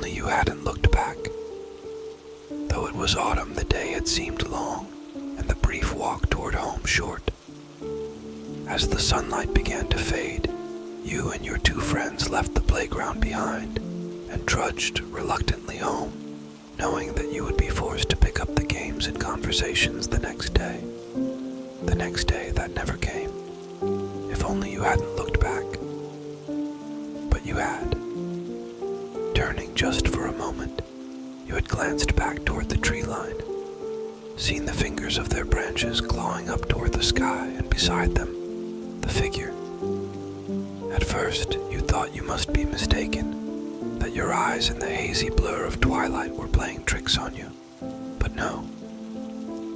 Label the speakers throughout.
Speaker 1: only you hadn't looked back. Though it was autumn, the day had seemed long, and the brief walk toward home short. As the sunlight began to fade, you and your two friends left the playground behind and trudged reluctantly home, knowing that you would be forced to pick up the games and conversations the next day. The next day that never came. If only you hadn't looked back. But you had. Turning just for a moment, you had glanced back toward the tree line, seen the fingers of their branches clawing up toward the sky, and beside them, the figure. At first, you thought you must be mistaken, that your eyes in the hazy blur of twilight were playing tricks on you. But no.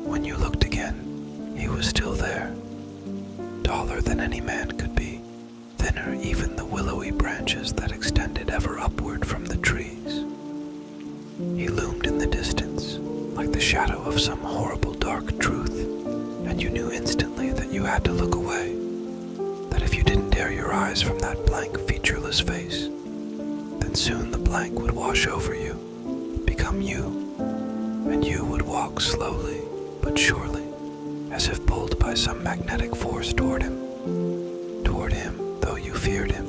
Speaker 1: When you looked again, he was still there, taller than any man could be, thinner even the willowy branches that extended ever upward from the trees. He loomed in the distance, like the shadow of some horrible dark truth, and you knew instantly that you had to look away, that if you didn't tear your eyes from that blank, featureless face, then soon the blank would wash over you, become you, and you would walk slowly but surely, as if pulled by some magnetic force toward him, though you feared him,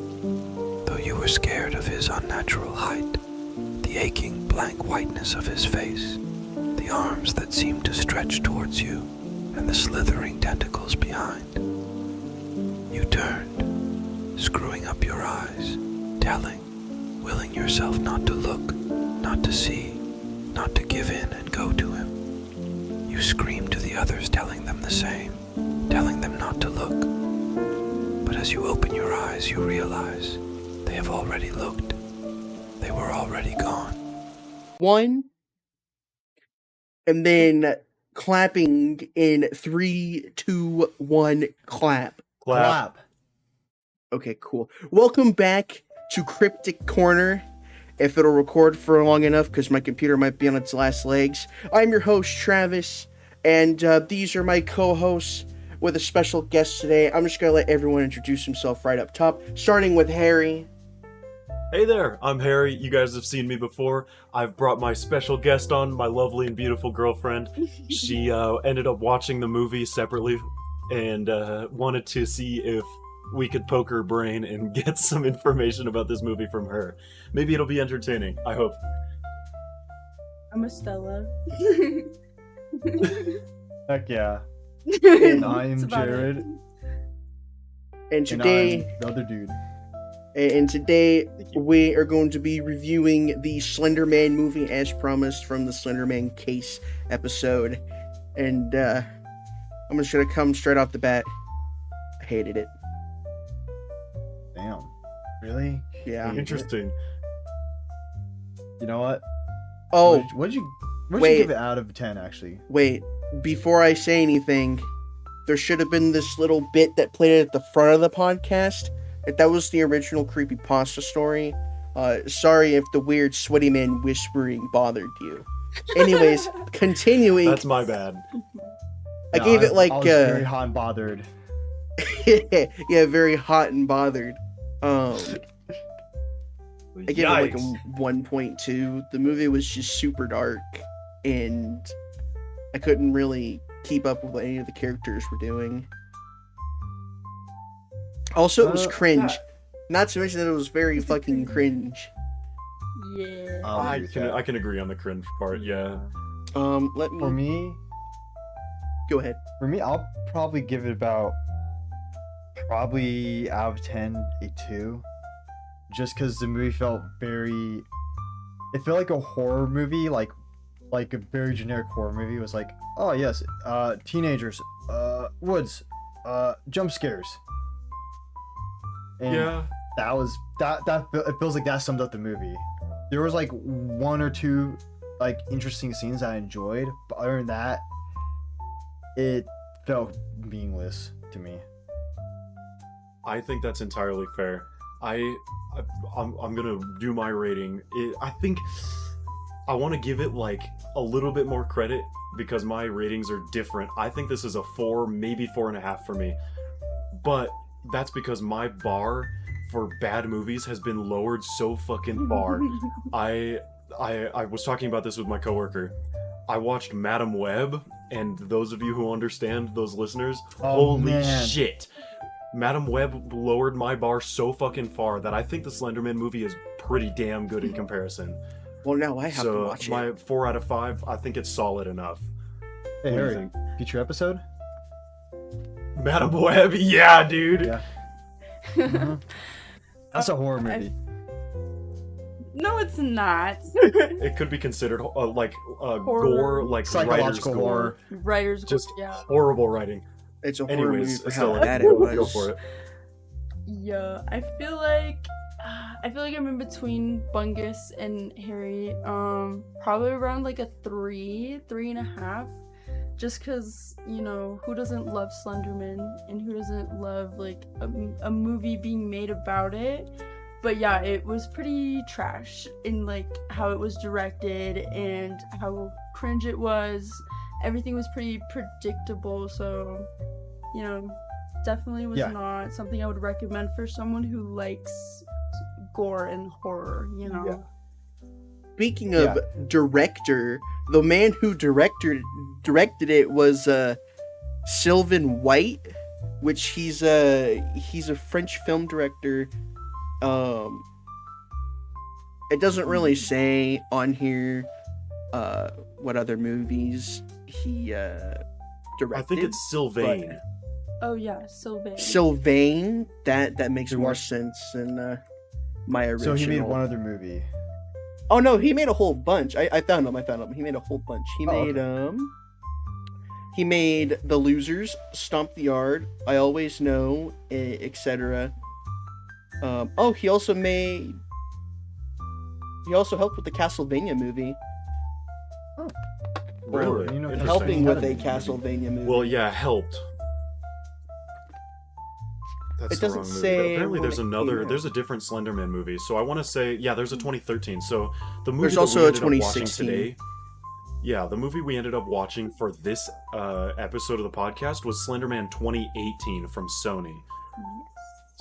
Speaker 1: though you were scared of his unnatural height, the aching blank whiteness of his face, the arms that seemed to stretch towards you, and the slithering tentacles behind. You turned, screwing up your eyes, willing yourself not to look, not to see, not to give in and go to him. You screamed to the others, telling them the same, telling them not to look. But as you open your eyes, you realize they have already looked. They were already gone.
Speaker 2: One, and then clapping in 3, 2, 1, clap.
Speaker 3: Clap.
Speaker 2: Okay, cool. Welcome back to Cryptic Corner, if it'll record for long enough, because my computer might be on its last legs. I'm your host, Travis, and these are my co-hosts with a special guest today. I'm just going to let everyone introduce himself right up top, starting with Harry.
Speaker 3: Hey there, I'm Harry. You guys have seen me before. I've brought my special guest on, my lovely and beautiful girlfriend. She ended up watching the movie separately and wanted to see if we could poke her brain and get some information about this movie from her. Maybe it'll be entertaining, I hope.
Speaker 4: I'm Estella.
Speaker 5: Heck yeah.
Speaker 4: And
Speaker 5: And I'm Jared.
Speaker 2: And today,
Speaker 5: And I'm the other dude.
Speaker 2: and today we are going to be reviewing the Slender Man movie as promised from the Slender Man case episode. And I'm just going to come straight off the bat. I hated it.
Speaker 5: Damn. Really?
Speaker 2: Yeah.
Speaker 3: Interesting.
Speaker 5: You know what?
Speaker 2: Oh,
Speaker 5: What'd you
Speaker 2: wait.
Speaker 5: give it out of 10, actually?
Speaker 2: wait. Before I say anything, there should have been this little bit that played at the front of the podcast. That was the original creepypasta story. Sorry if the weird sweaty man whispering bothered you. Anyways, continuing.
Speaker 3: That's my bad.
Speaker 2: I gave it like
Speaker 5: I was very hot and bothered.
Speaker 2: yeah, very hot and bothered. I gave it like a
Speaker 3: Yikes.
Speaker 2: 1.2. The movie was just super dark, and I couldn't really keep up with what any of the characters were doing. Also, it was cringe. Not to mention that it was very fucking cringe.
Speaker 4: Yeah.
Speaker 3: I can agree on the cringe part, yeah.
Speaker 2: Let me
Speaker 5: For me,
Speaker 2: go ahead.
Speaker 5: I'll probably give it about, probably out of 10, a 2. Just because the movie felt very, it felt like a horror movie, like a very generic horror movie. It was like, oh yes, teenagers, woods, jump scares. And
Speaker 3: Yeah.
Speaker 5: that was, it feels like that summed up the movie. There was like 1 or 2 like interesting scenes I enjoyed, but other than that, it felt meaningless to me.
Speaker 3: I think that's entirely fair. I'm gonna do my rating. I think I want to give it like a little bit more credit because my ratings are different. I think this is a 4, maybe 4.5 for me, but that's because my bar for bad movies has been lowered so fucking far. I was talking about this with my coworker. I watched Madam Web, and those of you who understand, those listeners,
Speaker 5: Oh,
Speaker 3: holy
Speaker 5: man.
Speaker 3: shit. Madam Web lowered my bar so fucking far that I think the Slenderman movie is pretty damn good in comparison.
Speaker 2: Well, now I have to
Speaker 3: So
Speaker 2: watch
Speaker 3: my
Speaker 2: it.
Speaker 3: 4 out of 5, I think it's solid enough.
Speaker 5: Hey,
Speaker 3: What do you
Speaker 5: Harry,
Speaker 3: think?
Speaker 5: future episode?
Speaker 3: Madam Web, yeah, dude.
Speaker 5: Yeah. Mhm. That's a horror movie.
Speaker 4: No, it's not.
Speaker 3: It could be considered gore, like writer's
Speaker 5: Psychological
Speaker 3: gore.
Speaker 5: horror.
Speaker 4: Writers,
Speaker 3: Just
Speaker 4: yeah.
Speaker 3: horrible writing.
Speaker 2: It's a horror movie
Speaker 3: Anyways,
Speaker 2: for how
Speaker 3: Estella,
Speaker 2: bad it was.
Speaker 3: go for it.
Speaker 4: Yeah, I feel like I'm in between Bungus and Harry. Probably around like a 3.5. Just because, you know, who doesn't love Slenderman and who doesn't love like a movie being made about it? But yeah, it was pretty trash in like how it was directed and how cringe it was. Everything was pretty predictable, so you know, definitely was
Speaker 5: Yeah.
Speaker 4: not something I would recommend for someone who likes gore and horror, you know.
Speaker 3: Yeah.
Speaker 2: Speaking of director, the man who directed it was Sylvain White, which he's a French film director. It doesn't really say on here what other movies he directed.
Speaker 3: I think it's Sylvain.
Speaker 4: Oh yeah, Sylvain.
Speaker 2: Sylvain. That makes
Speaker 5: You
Speaker 2: more
Speaker 5: watched-
Speaker 2: sense than my original.
Speaker 5: So he made one other movie.
Speaker 2: Oh no, he made a whole bunch. I found him. He made a whole bunch. He made
Speaker 5: okay.
Speaker 2: He made The Losers, Stomp the Yard, I Always Know, etc. He also helped with the Castlevania movie.
Speaker 3: Really?
Speaker 5: You know,
Speaker 3: Interesting.
Speaker 2: Helping with a
Speaker 5: Movie.
Speaker 2: Castlevania movie.
Speaker 3: Well, yeah, helped. That's
Speaker 2: It
Speaker 3: the
Speaker 2: doesn't
Speaker 3: wrong movie.
Speaker 2: say
Speaker 3: Apparently,
Speaker 2: when
Speaker 3: there's
Speaker 2: it came
Speaker 3: another.
Speaker 2: out.
Speaker 3: There's a different Slenderman movie. So I want to say, yeah, there's a 2013. So the movie
Speaker 2: There's
Speaker 3: that
Speaker 2: also
Speaker 3: we
Speaker 2: a
Speaker 3: ended up watching
Speaker 2: 2016.
Speaker 3: today. Yeah, the movie we ended up watching for this episode of the podcast was Slenderman 2018 from Sony.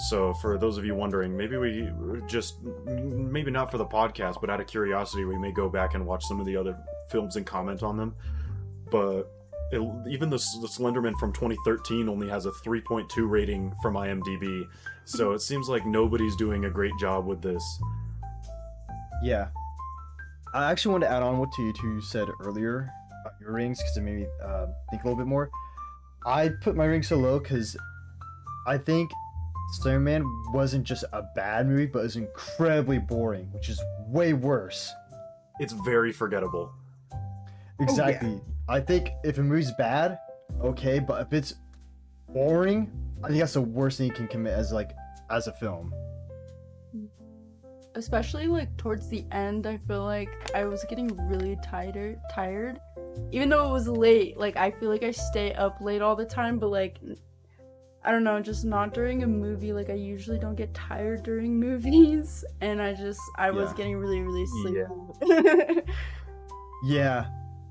Speaker 3: So for those of you wondering, maybe we just, maybe not for the podcast, but out of curiosity, we may go back and watch some of the other films and comment on them. But even the Slenderman from 2013 only has a 3.2 rating from IMDb. So it seems like nobody's doing a great job with this.
Speaker 5: Yeah. I actually wanted to add on what you two said earlier about your rings because it made me think a little bit more. I put my ring so low because I think Slenderman wasn't just a bad movie, but it was incredibly boring, which is way worse.
Speaker 3: It's very forgettable.
Speaker 5: Exactly. I think if a movie's bad, okay, but if it's boring, I think that's the worst thing you can commit as a film.
Speaker 4: Especially like towards the end, I feel like I was getting really tired. Even though it was late, like I feel like I stay up late all the time, but like I don't know, just not during a movie. Like I usually don't get tired during movies, and I was
Speaker 5: Yeah.
Speaker 4: getting really sleepy.
Speaker 5: Yeah,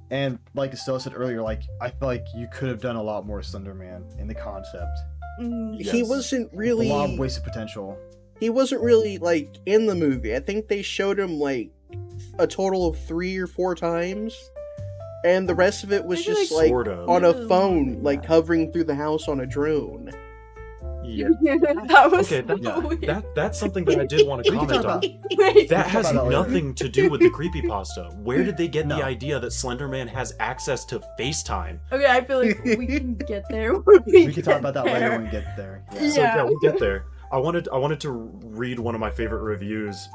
Speaker 5: and like Estelle said earlier, like I feel like you could have done a lot more Slenderman in the concept.
Speaker 2: He
Speaker 3: Yes.
Speaker 2: wasn't
Speaker 5: A
Speaker 2: really.
Speaker 5: lot of wasted potential.
Speaker 2: He wasn't really like in the movie. I think they showed him like a total of 3 or 4 times, and the rest of it was
Speaker 4: Maybe,
Speaker 2: just
Speaker 4: like,
Speaker 2: like
Speaker 3: Sort of.
Speaker 2: on a
Speaker 4: Yeah.
Speaker 2: phone, like hovering through the house on a drone.
Speaker 3: Yeah.
Speaker 4: That was
Speaker 3: Okay,
Speaker 4: so
Speaker 5: yeah.
Speaker 4: weird.
Speaker 3: That's something that I did want to
Speaker 5: We can
Speaker 3: comment
Speaker 5: talk
Speaker 3: on.
Speaker 5: about-
Speaker 4: Wait.
Speaker 3: That has
Speaker 5: about that later.
Speaker 3: nothing to do with the creepypasta. Where did they get
Speaker 5: No.
Speaker 3: the idea that Slenderman has access to FaceTime?
Speaker 4: Okay, I feel like we can get there.
Speaker 5: We can talk about that later when we get there. Yeah.
Speaker 3: So
Speaker 4: Yeah.
Speaker 3: yeah, we'll get there. I wanted to read one of my favorite reviews.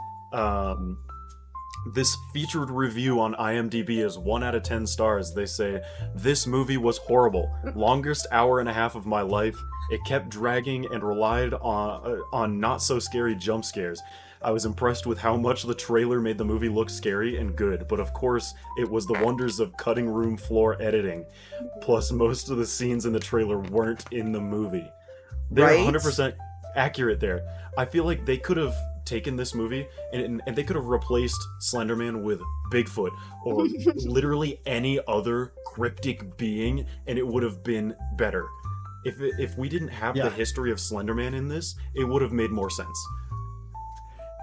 Speaker 3: This featured review on IMDb is 1 out of 10 stars. They say, "This movie was horrible. Longest hour and a half of my life. It kept dragging and relied on not so scary jump scares. I was impressed with how much the trailer made the movie look scary and good, but of course, it was the wonders of cutting room floor editing. Plus, most of the scenes in the trailer weren't in the movie." They're
Speaker 2: Right?
Speaker 3: 100% accurate there. I feel like they could have taken this movie and they could have replaced Slenderman with Bigfoot or literally any other cryptic being, and it would have been better. If we didn't have
Speaker 5: Yeah.
Speaker 3: the history of Slenderman in this, it would have made more sense.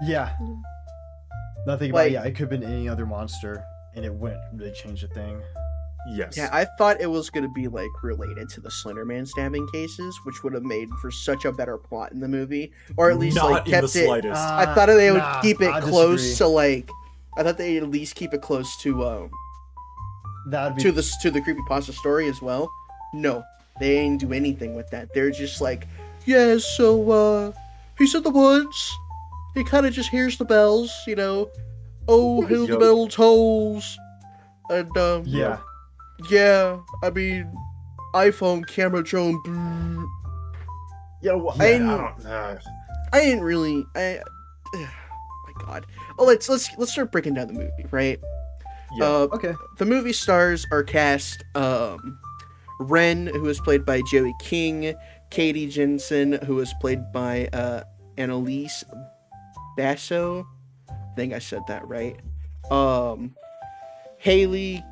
Speaker 5: Yeah.
Speaker 4: Mm.
Speaker 5: Nothing about
Speaker 2: Like-
Speaker 5: it. Yeah, it could have been any other monster, and it wouldn't really change a thing.
Speaker 3: Yes.
Speaker 2: Yeah, I thought it was gonna be like related to the Slender Man stabbing cases, which would have made for such a better plot in the movie, or at least
Speaker 3: Not
Speaker 2: like
Speaker 3: in
Speaker 2: kept
Speaker 3: the
Speaker 2: it.
Speaker 3: slightest.
Speaker 2: I thought they would
Speaker 5: Nah,
Speaker 2: keep it
Speaker 5: I
Speaker 2: close
Speaker 5: disagree.
Speaker 2: to like. I thought they'd at least keep it close to
Speaker 5: That'd be
Speaker 2: to the creepypasta story as well. No, they ain't do anything with that. They're just like, yeah, so he's in the woods. He kind of just hears the bells, you know. Oh, hear the
Speaker 3: Yup.
Speaker 2: bell tolls. And
Speaker 5: yeah.
Speaker 2: yeah, I mean, iPhone camera drone. brrr.
Speaker 3: Yeah, well,
Speaker 2: I
Speaker 3: I
Speaker 2: didn't-
Speaker 3: don't.
Speaker 2: I didn't really. My God. Oh, let's start breaking down the movie, right?
Speaker 3: Yeah.
Speaker 5: Okay.
Speaker 2: The movie stars are cast Ren, who is played by Joey King, Katie Jensen, who is played by Annalise Basso. I think I said that right. Haley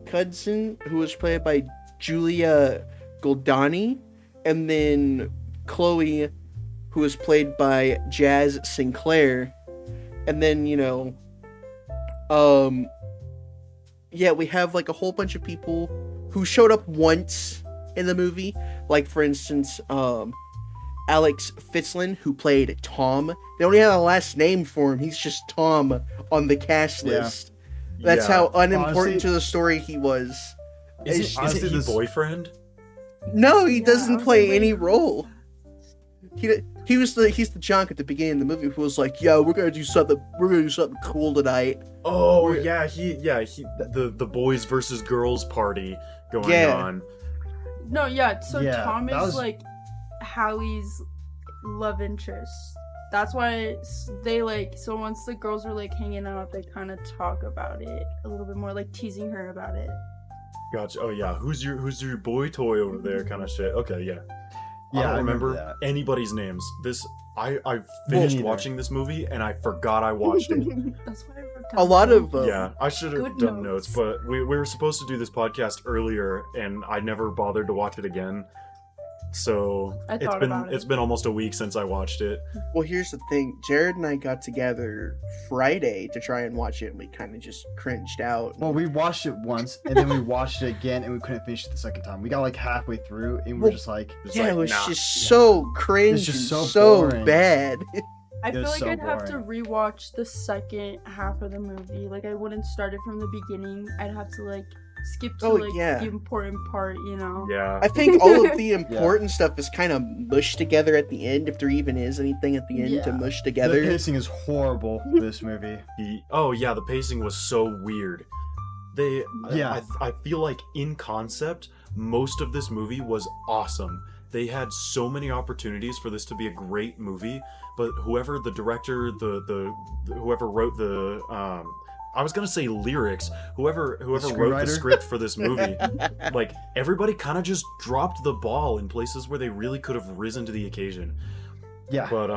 Speaker 2: Cudson, who was played by Julia Goldani, and then Chloe, who was played by Jazz Sinclair, and then yeah, we have like a whole bunch of people who showed up once in the movie, like for instance, Alex Fitzlin, who played Tom. They only have a last name for him. He's just Tom on the cast
Speaker 5: Yeah.
Speaker 2: list. That's
Speaker 3: Yeah.
Speaker 2: how unimportant
Speaker 5: Honestly-
Speaker 2: to the story he was.
Speaker 3: Isn't
Speaker 5: honestly,
Speaker 3: he
Speaker 5: this-
Speaker 3: boyfriend?
Speaker 2: No, he
Speaker 4: Yeah, I
Speaker 2: doesn't
Speaker 4: was
Speaker 2: play
Speaker 4: like,
Speaker 2: any
Speaker 4: wait,
Speaker 2: role. He's the junk at the beginning of the movie who was like, "Yeah, we're gonna do something cool tonight."
Speaker 3: Oh
Speaker 2: We're-
Speaker 3: yeah, the boys versus girls party going
Speaker 2: Yeah.
Speaker 3: on.
Speaker 4: No, yeah. So
Speaker 5: Yeah,
Speaker 4: Tom
Speaker 5: that
Speaker 4: is
Speaker 5: was-
Speaker 4: like Hallie's love interest. That's why they like. So once the girls are like hanging out, they kind of talk about it a little bit more, like teasing her about it.
Speaker 3: Gotcha. Oh yeah, who's your boy toy over there? Kind of shit. Okay, yeah.
Speaker 5: Yeah,
Speaker 3: I don't
Speaker 5: I remember
Speaker 3: remember
Speaker 5: that.
Speaker 3: anybody's names. I finished
Speaker 5: neither.
Speaker 3: watching this movie and I forgot I watched it.
Speaker 4: That's why I wrote
Speaker 2: A
Speaker 4: down
Speaker 2: lot
Speaker 4: the
Speaker 2: of,
Speaker 4: notes.
Speaker 3: Yeah, I should have
Speaker 4: Good
Speaker 3: done
Speaker 4: notes.
Speaker 3: notes, but we were supposed to do this podcast earlier, and I never bothered to watch it again. So
Speaker 4: I thought about it.
Speaker 3: it's been almost a week since I watched it.
Speaker 2: Well, here's the thing. Jared and I got together Friday to try and watch it, and we kind of just cringed out.
Speaker 5: Well, we watched it once, and then we watched it again, and we couldn't finish it the second time. We got like halfway through, and we were
Speaker 2: Well,
Speaker 5: just like,
Speaker 3: It's
Speaker 2: yeah,
Speaker 3: like,
Speaker 2: it was
Speaker 3: nah.
Speaker 2: just so cringe
Speaker 5: It's just
Speaker 2: and
Speaker 5: so
Speaker 2: so
Speaker 5: boring.
Speaker 2: bad.
Speaker 4: I
Speaker 5: It
Speaker 4: feel
Speaker 5: was
Speaker 4: like
Speaker 5: so
Speaker 4: I'd have to
Speaker 5: boring.
Speaker 4: rewatch the second half of the movie. Like I wouldn't start it from the beginning. I'd have to like skip to
Speaker 2: Oh,
Speaker 4: like
Speaker 2: yeah.
Speaker 4: the important part, you know.
Speaker 3: Yeah.
Speaker 2: I think all of the important stuff is kind of mushed together at the end, if there even is anything at the end to
Speaker 4: Yeah.
Speaker 2: mush
Speaker 5: the
Speaker 2: together.
Speaker 5: pacing is horrible for this movie.
Speaker 3: Oh yeah, the pacing was so weird.
Speaker 5: Yeah.
Speaker 3: I feel like in concept, most of this movie was awesome. They had so many opportunities for this to be a great movie, but whoever the director, whoever wrote the I was gonna say lyrics, whoever wrote the
Speaker 5: screenwriter?
Speaker 3: script for this movie, like everybody kind of just dropped the ball in places where they really could have risen to the occasion.
Speaker 5: Yeah.
Speaker 3: But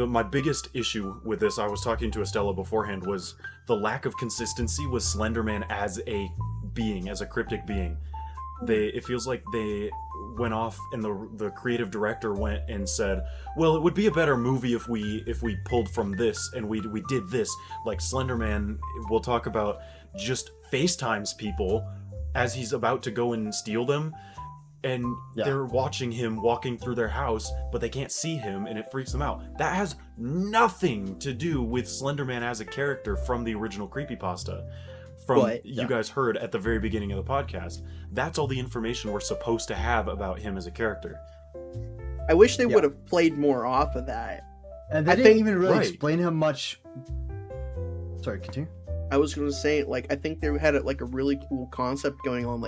Speaker 3: my biggest issue with this, I was talking to Estella beforehand, was the lack of consistency with Slender Man as a being, as a cryptic being. It feels like they went off and the creative director went and said, well, it would be a better movie if we pulled from this and we did this. Like Slender Man, we'll talk about, just FaceTimes people as he's about to go and steal them, and
Speaker 5: Yeah.
Speaker 3: they're watching him walking through their house, but they can't see him, and it freaks them out. That has nothing to do with Slender Man as a character from the original creepypasta. From
Speaker 2: But-
Speaker 3: you guys heard at the very beginning of the podcast. That's all the information we're supposed to have about him as a character.
Speaker 2: I wish they
Speaker 5: Yeah.
Speaker 2: would have played more off of that.
Speaker 5: And they
Speaker 2: I
Speaker 5: didn't
Speaker 2: think-
Speaker 5: even really
Speaker 3: Right.
Speaker 5: explain how much. Sorry, continue.
Speaker 2: I was gonna say, like, I think they had like a really cool concept going on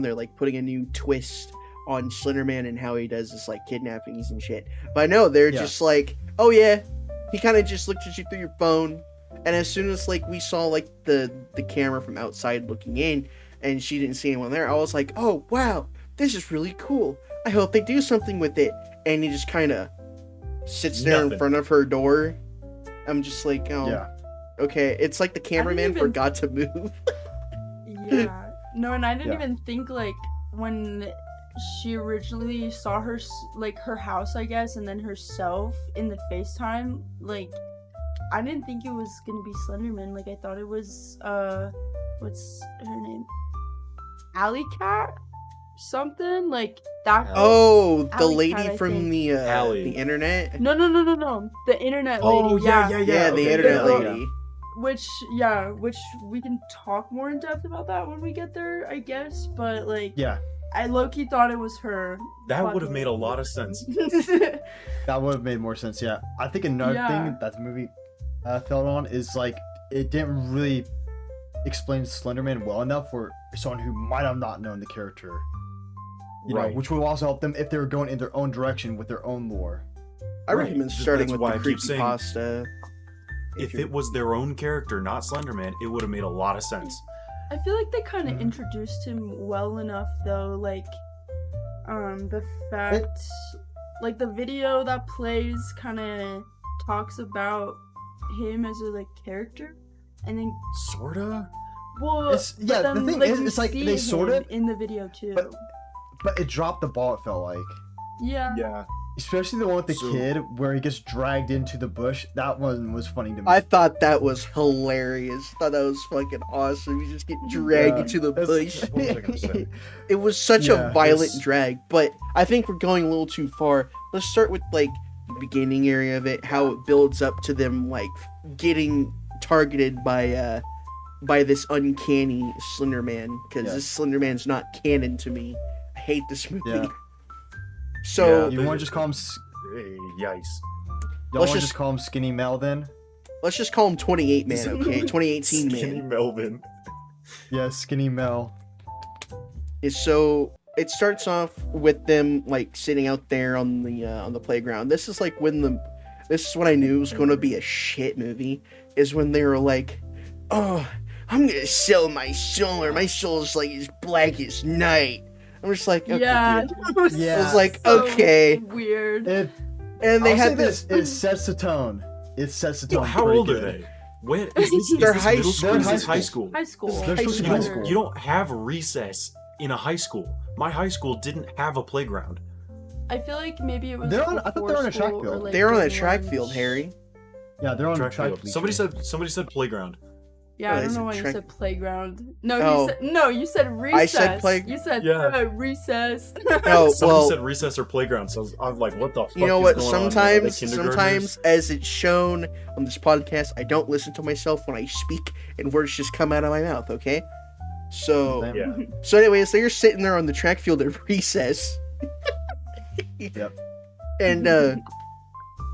Speaker 2: there, like putting a new twist on Slender Man and how he does this like kidnappings and shit. But no, they're
Speaker 5: Yeah.
Speaker 2: just like, oh yeah, he kind of just looked at you through your phone, and as soon as like we saw like the camera from outside looking in, and she didn't see anyone there, I was like, oh wow, this is really cool. I hope they do something with it. And he just kind of sits there in
Speaker 3: Nothing.
Speaker 2: front of her door. I'm just like, oh.
Speaker 5: Yeah.
Speaker 2: Okay, it's like the cameraman
Speaker 4: even-
Speaker 2: forgot to move.
Speaker 4: Yeah. No, and I didn't
Speaker 5: Yeah.
Speaker 4: even think like when she originally saw her house, I guess, and then herself in the FaceTime, like, I didn't think it was gonna be Slenderman. Like, I thought it was what's her name? Alley Cat? Something like that.
Speaker 2: Oh, the
Speaker 4: Alley
Speaker 2: lady
Speaker 4: Cat, I
Speaker 2: from
Speaker 4: think.
Speaker 2: the
Speaker 3: Alley.
Speaker 2: internet.
Speaker 4: No. The internet lady.
Speaker 3: Oh yeah.
Speaker 2: Yeah, the
Speaker 3: okay,
Speaker 2: internet
Speaker 3: yeah.
Speaker 2: lady.
Speaker 4: Which we can talk more in depth about that when we get there, I guess. But like,
Speaker 5: Yeah,
Speaker 4: I low-key thought it was her.
Speaker 3: That would have made a lot of sense.
Speaker 5: that would have made more sense. Yeah, I think another
Speaker 4: Yeah.
Speaker 5: thing that the movie fell on is like it didn't really explain Slenderman well enough for someone who might have not known the character. You know,
Speaker 3: Right.
Speaker 5: which will also help them if they were going in their own direction with their own lore.
Speaker 2: I
Speaker 3: Right.
Speaker 2: recommend
Speaker 3: That's
Speaker 2: starting with
Speaker 3: why
Speaker 2: the
Speaker 3: I keep saying-
Speaker 2: creepypasta.
Speaker 3: If it was their own character, not Slenderman, it would have made a lot of sense.
Speaker 4: I feel like they kind of
Speaker 5: Mhm.
Speaker 4: introduced him well enough, though. Like, the fact, like the video that plays kind of talks about him as a like character, and then
Speaker 3: Sorta.
Speaker 4: well,
Speaker 5: It's-
Speaker 4: but
Speaker 5: yeah, the
Speaker 4: then,
Speaker 5: thing
Speaker 4: like,
Speaker 5: is,
Speaker 4: you
Speaker 5: it's like
Speaker 4: see
Speaker 5: they sorta-
Speaker 4: him in the video too.
Speaker 5: But it dropped the ball, it felt like.
Speaker 4: Yeah.
Speaker 3: Yeah.
Speaker 5: Especially the one with the
Speaker 3: So-
Speaker 5: kid where he gets dragged into the bush. That one was funny to me.
Speaker 2: I thought that was hilarious. I thought that was fucking awesome. You just get dragged
Speaker 5: Yeah,
Speaker 2: into the
Speaker 5: it's-
Speaker 2: bush.
Speaker 3: What was I gonna say?
Speaker 2: It was such
Speaker 5: Yeah,
Speaker 2: a violent
Speaker 3: it's-
Speaker 2: drag, but I think we're going a little too far. Let's start with like the beginning area of it, how it builds up to them like getting targeted by this uncanny Slender Man, because
Speaker 5: Yeah.
Speaker 2: this Slender Man's not canon to me. I hate this movie.
Speaker 5: Yeah.
Speaker 2: So
Speaker 3: Yeah.
Speaker 5: You want to just call him?
Speaker 3: Hey, yikes.
Speaker 5: Y'all
Speaker 2: Let's
Speaker 5: want to
Speaker 2: just-
Speaker 5: just call him Skinny Mel then?
Speaker 2: let's just call him 28 Man, okay? 2018
Speaker 3: Skinny
Speaker 2: Man.
Speaker 3: Melvin.
Speaker 5: Yeah, Skinny Mel.
Speaker 2: So it starts off with them like sitting out there on the playground. This is like this is when I knew it was going to be a shit movie. Is when they were like, "Oh, I'm gonna sell my soul, or my soul's like as black as night." I'm just like, okay,
Speaker 4: Yeah.
Speaker 2: dude.
Speaker 4: It was
Speaker 5: Yeah.
Speaker 2: I was like,
Speaker 4: so
Speaker 2: okay.
Speaker 4: Weird.
Speaker 5: It,
Speaker 2: And they
Speaker 5: I'll say
Speaker 2: had this.
Speaker 5: It sets the tone. It sets the
Speaker 3: Yo,
Speaker 5: tone.
Speaker 3: how
Speaker 5: pretty
Speaker 3: old are
Speaker 5: good.
Speaker 3: they? When is this, is
Speaker 2: They're
Speaker 3: this
Speaker 2: high
Speaker 3: middle
Speaker 2: school.
Speaker 3: school? Is
Speaker 5: They're
Speaker 3: this
Speaker 5: high
Speaker 3: high
Speaker 5: school.
Speaker 3: school?
Speaker 4: High school.
Speaker 5: They're
Speaker 2: High
Speaker 5: supposed to be
Speaker 2: school.
Speaker 5: high school.
Speaker 3: You don't have recess in a high school. My high school didn't have a playground.
Speaker 4: I feel like maybe it was.
Speaker 5: They're on- I thought they were on a
Speaker 4: before
Speaker 5: track
Speaker 4: school or,
Speaker 5: field.
Speaker 4: like,
Speaker 2: They're on a
Speaker 4: during
Speaker 2: track
Speaker 4: lunch.
Speaker 2: field, Harry.
Speaker 5: Yeah, they're on
Speaker 3: Track
Speaker 5: the track
Speaker 3: field.
Speaker 5: bleachers.
Speaker 3: Somebody said playground.
Speaker 4: Yeah,
Speaker 2: Oh,
Speaker 4: I
Speaker 2: they
Speaker 4: don't know
Speaker 2: said
Speaker 4: why you
Speaker 2: track-
Speaker 4: said playground. No,
Speaker 2: Oh.
Speaker 4: you said recess.
Speaker 2: I said
Speaker 4: You said
Speaker 3: Yeah.
Speaker 4: recess.
Speaker 2: No,
Speaker 3: Someone
Speaker 2: well,
Speaker 3: said recess or playground, so I'm like, what the fuck
Speaker 2: you know
Speaker 3: is
Speaker 2: what?
Speaker 3: going on? Are they
Speaker 2: Sometimes,
Speaker 3: kindergartners?
Speaker 2: as it's shown on this podcast, I don't listen to myself when I speak, and words just come out of my mouth. Okay, so
Speaker 3: Yeah.
Speaker 2: so anyways, they're sitting there on the track field at recess.
Speaker 5: Yep.
Speaker 2: And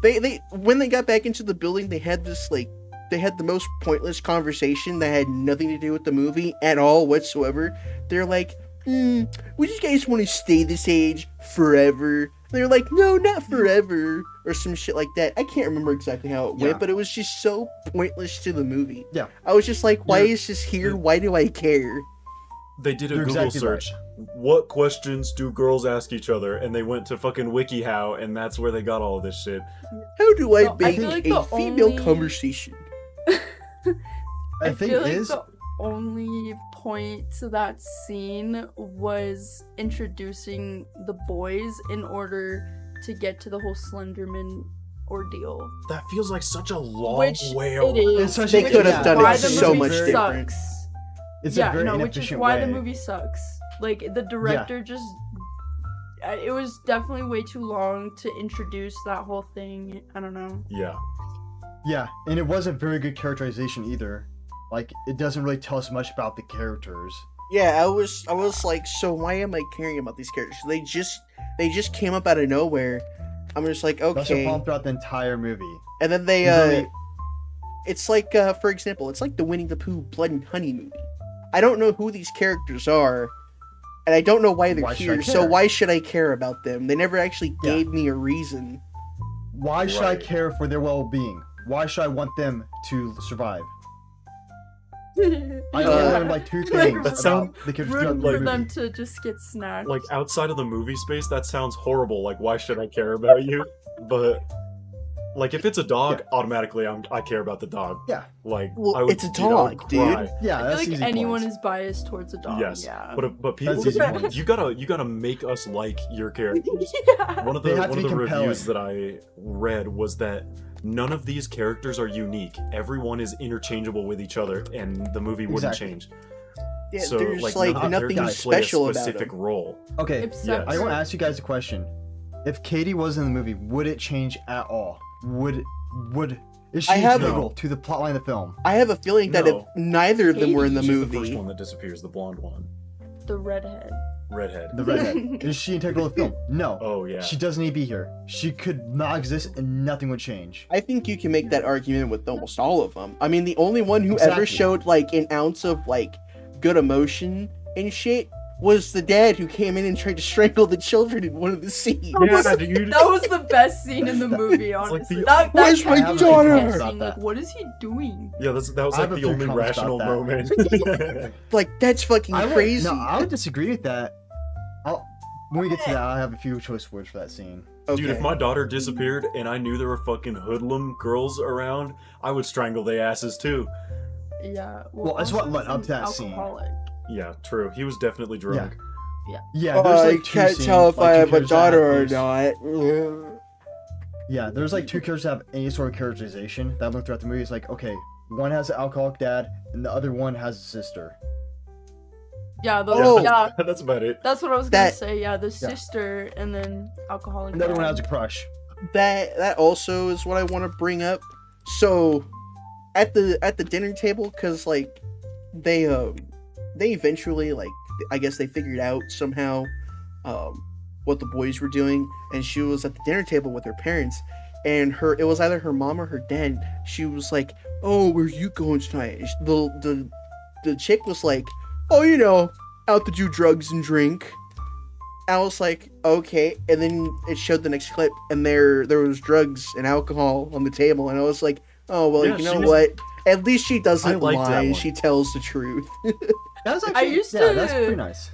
Speaker 2: they when they got back into the building, they had the most pointless conversation that had nothing to do with the movie at all whatsoever. They're like, would you guys want to stay this age forever? They're like, no, not forever, or some shit like that. I can't remember exactly how it
Speaker 5: Yeah.
Speaker 2: went, but it was just so pointless to the movie.
Speaker 5: Yeah.
Speaker 2: I was just like, why
Speaker 3: You're-
Speaker 2: is this here? Why do I care?
Speaker 3: They did a
Speaker 5: You're
Speaker 3: Google
Speaker 5: exactly right.
Speaker 3: search. What questions do girls ask each other? And they went to fucking WikiHow, and that's where they got all of this shit.
Speaker 2: How do I
Speaker 4: So, I
Speaker 2: make
Speaker 4: feel like
Speaker 2: a
Speaker 4: the
Speaker 2: female
Speaker 4: only-
Speaker 2: conversation?
Speaker 5: I think
Speaker 4: feel
Speaker 5: it
Speaker 4: like
Speaker 5: is.
Speaker 4: the only point to that scene was introducing the boys in order to get to the whole Slenderman ordeal.
Speaker 3: That feels like such a long
Speaker 4: Which
Speaker 3: way
Speaker 4: it
Speaker 3: away.
Speaker 4: is.
Speaker 5: It's such
Speaker 2: They
Speaker 5: a-
Speaker 2: could
Speaker 5: yeah,
Speaker 2: have done
Speaker 4: why
Speaker 2: it
Speaker 4: the
Speaker 2: so
Speaker 4: movie
Speaker 2: much
Speaker 5: very-
Speaker 2: different.
Speaker 4: sucks.
Speaker 5: It's
Speaker 4: Yeah,
Speaker 5: a very
Speaker 4: no, which is
Speaker 5: inefficient
Speaker 4: why
Speaker 5: way.
Speaker 4: the movie sucks. Like the director just, it was definitely way too long to introduce that whole thing. I don't know.
Speaker 3: Yeah.
Speaker 5: Yeah, and it wasn't very good characterization either. Like, it doesn't really tell us much about the characters.
Speaker 2: Yeah, I was like, so why am I caring about these characters? They just came up out of nowhere. I'm just like,
Speaker 5: That's a
Speaker 2: okay.
Speaker 5: problem throughout the entire movie.
Speaker 2: And then they
Speaker 5: There's only-
Speaker 2: it's like for example, it's like the Winnie the Pooh Blood and Honey movie. I don't know who these characters are, and I don't know why they're
Speaker 5: Why should I
Speaker 2: here, so
Speaker 5: care?
Speaker 2: why should I care about them? They never actually
Speaker 5: Yeah.
Speaker 2: gave me a reason.
Speaker 5: Why should I
Speaker 3: Right.
Speaker 5: care for their well-being? Why should I want them to survive? I
Speaker 4: Yeah.
Speaker 5: only learned like two things
Speaker 3: That sound-
Speaker 5: about the characters
Speaker 4: Room
Speaker 5: throughout the
Speaker 4: for
Speaker 5: movie.
Speaker 4: them to just get snacked.
Speaker 3: Like, outside of the movie space, that sounds horrible. Like, why should I care about you? But Like if it's a dog, automatically I care about the dog.
Speaker 5: Yeah.
Speaker 3: Like
Speaker 2: Well,
Speaker 3: I would,
Speaker 2: it's a
Speaker 3: I would
Speaker 2: dog, dude.
Speaker 3: cry.
Speaker 5: Yeah,
Speaker 4: I
Speaker 5: that's
Speaker 4: feel like
Speaker 5: easy
Speaker 4: anyone
Speaker 5: points.
Speaker 4: is biased towards a dog.
Speaker 3: Yes,
Speaker 4: Yeah.
Speaker 3: but people,
Speaker 5: That's easy points.
Speaker 3: you gotta make us like your characters.
Speaker 4: Yeah.
Speaker 3: One of
Speaker 5: They
Speaker 3: the
Speaker 5: have to
Speaker 3: one of
Speaker 5: be
Speaker 3: the reviews
Speaker 5: compelling.
Speaker 3: that I read was that none of these characters are unique. Everyone is interchangeable with each other, and the movie wouldn't
Speaker 5: Exactly.
Speaker 3: change.
Speaker 2: Yeah,
Speaker 3: So
Speaker 2: there's
Speaker 3: like
Speaker 2: like
Speaker 3: none of their
Speaker 2: nothing
Speaker 3: characters play
Speaker 2: special
Speaker 3: a
Speaker 2: about
Speaker 3: specific
Speaker 2: him.
Speaker 3: role.
Speaker 5: Okay,
Speaker 4: Except
Speaker 3: Yes.
Speaker 5: I want to
Speaker 4: for-
Speaker 5: ask you guys a question. If Katie was in the movie, would it change at all? Is she
Speaker 2: I have-
Speaker 5: integral to the plotline of the film?
Speaker 2: I have a feeling that if
Speaker 3: No.
Speaker 2: neither of them were in the
Speaker 3: She's the
Speaker 2: movie,
Speaker 3: first one that disappears, the blonde one,
Speaker 4: The redhead.
Speaker 3: redhead.
Speaker 5: The redhead. Is she integral to the film? No.
Speaker 3: Oh yeah.
Speaker 5: She doesn't need to be here. She could not exist and nothing would change.
Speaker 2: I think you can make that argument with almost all of them. I mean, the only one who ever
Speaker 5: Exactly.
Speaker 2: showed like an ounce of like good emotion and shit was the dad who came in and tried to strangle the children in one of the scenes.
Speaker 3: Yeah, dude.
Speaker 4: That was the best scene in the movie,
Speaker 3: like
Speaker 4: honestly.
Speaker 3: the-
Speaker 4: that
Speaker 2: Where's
Speaker 4: kind
Speaker 2: my
Speaker 4: of
Speaker 2: daughter?
Speaker 4: scene,
Speaker 5: About
Speaker 4: like,
Speaker 5: that.
Speaker 4: what is he doing?
Speaker 3: Yeah, that was
Speaker 5: I
Speaker 3: like
Speaker 5: have a
Speaker 3: the
Speaker 5: few
Speaker 3: only
Speaker 5: comments
Speaker 3: rational
Speaker 5: about
Speaker 3: moment.
Speaker 2: Like that's fucking crazy.
Speaker 5: No, I would disagree with that. When we get to that, I have a few choice words for that scene.
Speaker 2: Okay.
Speaker 3: Dude, if my daughter disappeared and I knew there were fucking hoodlum girls around, I would strangle their asses too.
Speaker 4: Yeah.
Speaker 5: Well, it's what
Speaker 4: also
Speaker 5: led up
Speaker 4: he's
Speaker 5: to that
Speaker 4: an
Speaker 5: scene.
Speaker 4: alcoholic.
Speaker 3: Yeah, true. He was definitely drunk.
Speaker 5: Yeah,
Speaker 2: Oh,
Speaker 5: there's
Speaker 2: I
Speaker 5: like two
Speaker 2: can't
Speaker 5: scenes,
Speaker 2: tell if
Speaker 5: like,
Speaker 2: I
Speaker 5: two
Speaker 2: have a
Speaker 5: characters that
Speaker 2: daughter or
Speaker 5: have those-
Speaker 2: not.
Speaker 5: Yeah, there's like two characters that have any sort of characterization that look throughout the movie. It's like, okay, one has an alcoholic dad and the other one has a sister.
Speaker 4: Yeah, the,
Speaker 2: Oh.
Speaker 4: yeah,
Speaker 3: That's about it.
Speaker 4: that's what I was gonna
Speaker 2: That-
Speaker 4: say. Yeah, the sister and then alcoholic.
Speaker 5: And the other one
Speaker 4: dad.
Speaker 5: has a crush.
Speaker 2: That also is what I want to bring up. So, at the dinner table, because like they eventually like I guess they figured out somehow what the boys were doing, and she was at the dinner table with her parents, and it was either her mom or her dad. She was like, "Oh, where you going tonight?" The chick was like, "Oh, you know, out to do drugs and drink." I was like, okay, and then it showed the next clip, and there was drugs and alcohol on the table, and I was like, oh well,
Speaker 3: Yeah,
Speaker 2: you know
Speaker 3: she was-
Speaker 2: what? At least she
Speaker 3: I
Speaker 2: doesn't
Speaker 3: liked that
Speaker 2: lie;
Speaker 3: one.
Speaker 2: she tells the truth.
Speaker 5: That was actually,
Speaker 4: used
Speaker 5: yeah,
Speaker 4: to-
Speaker 5: that's pretty nice.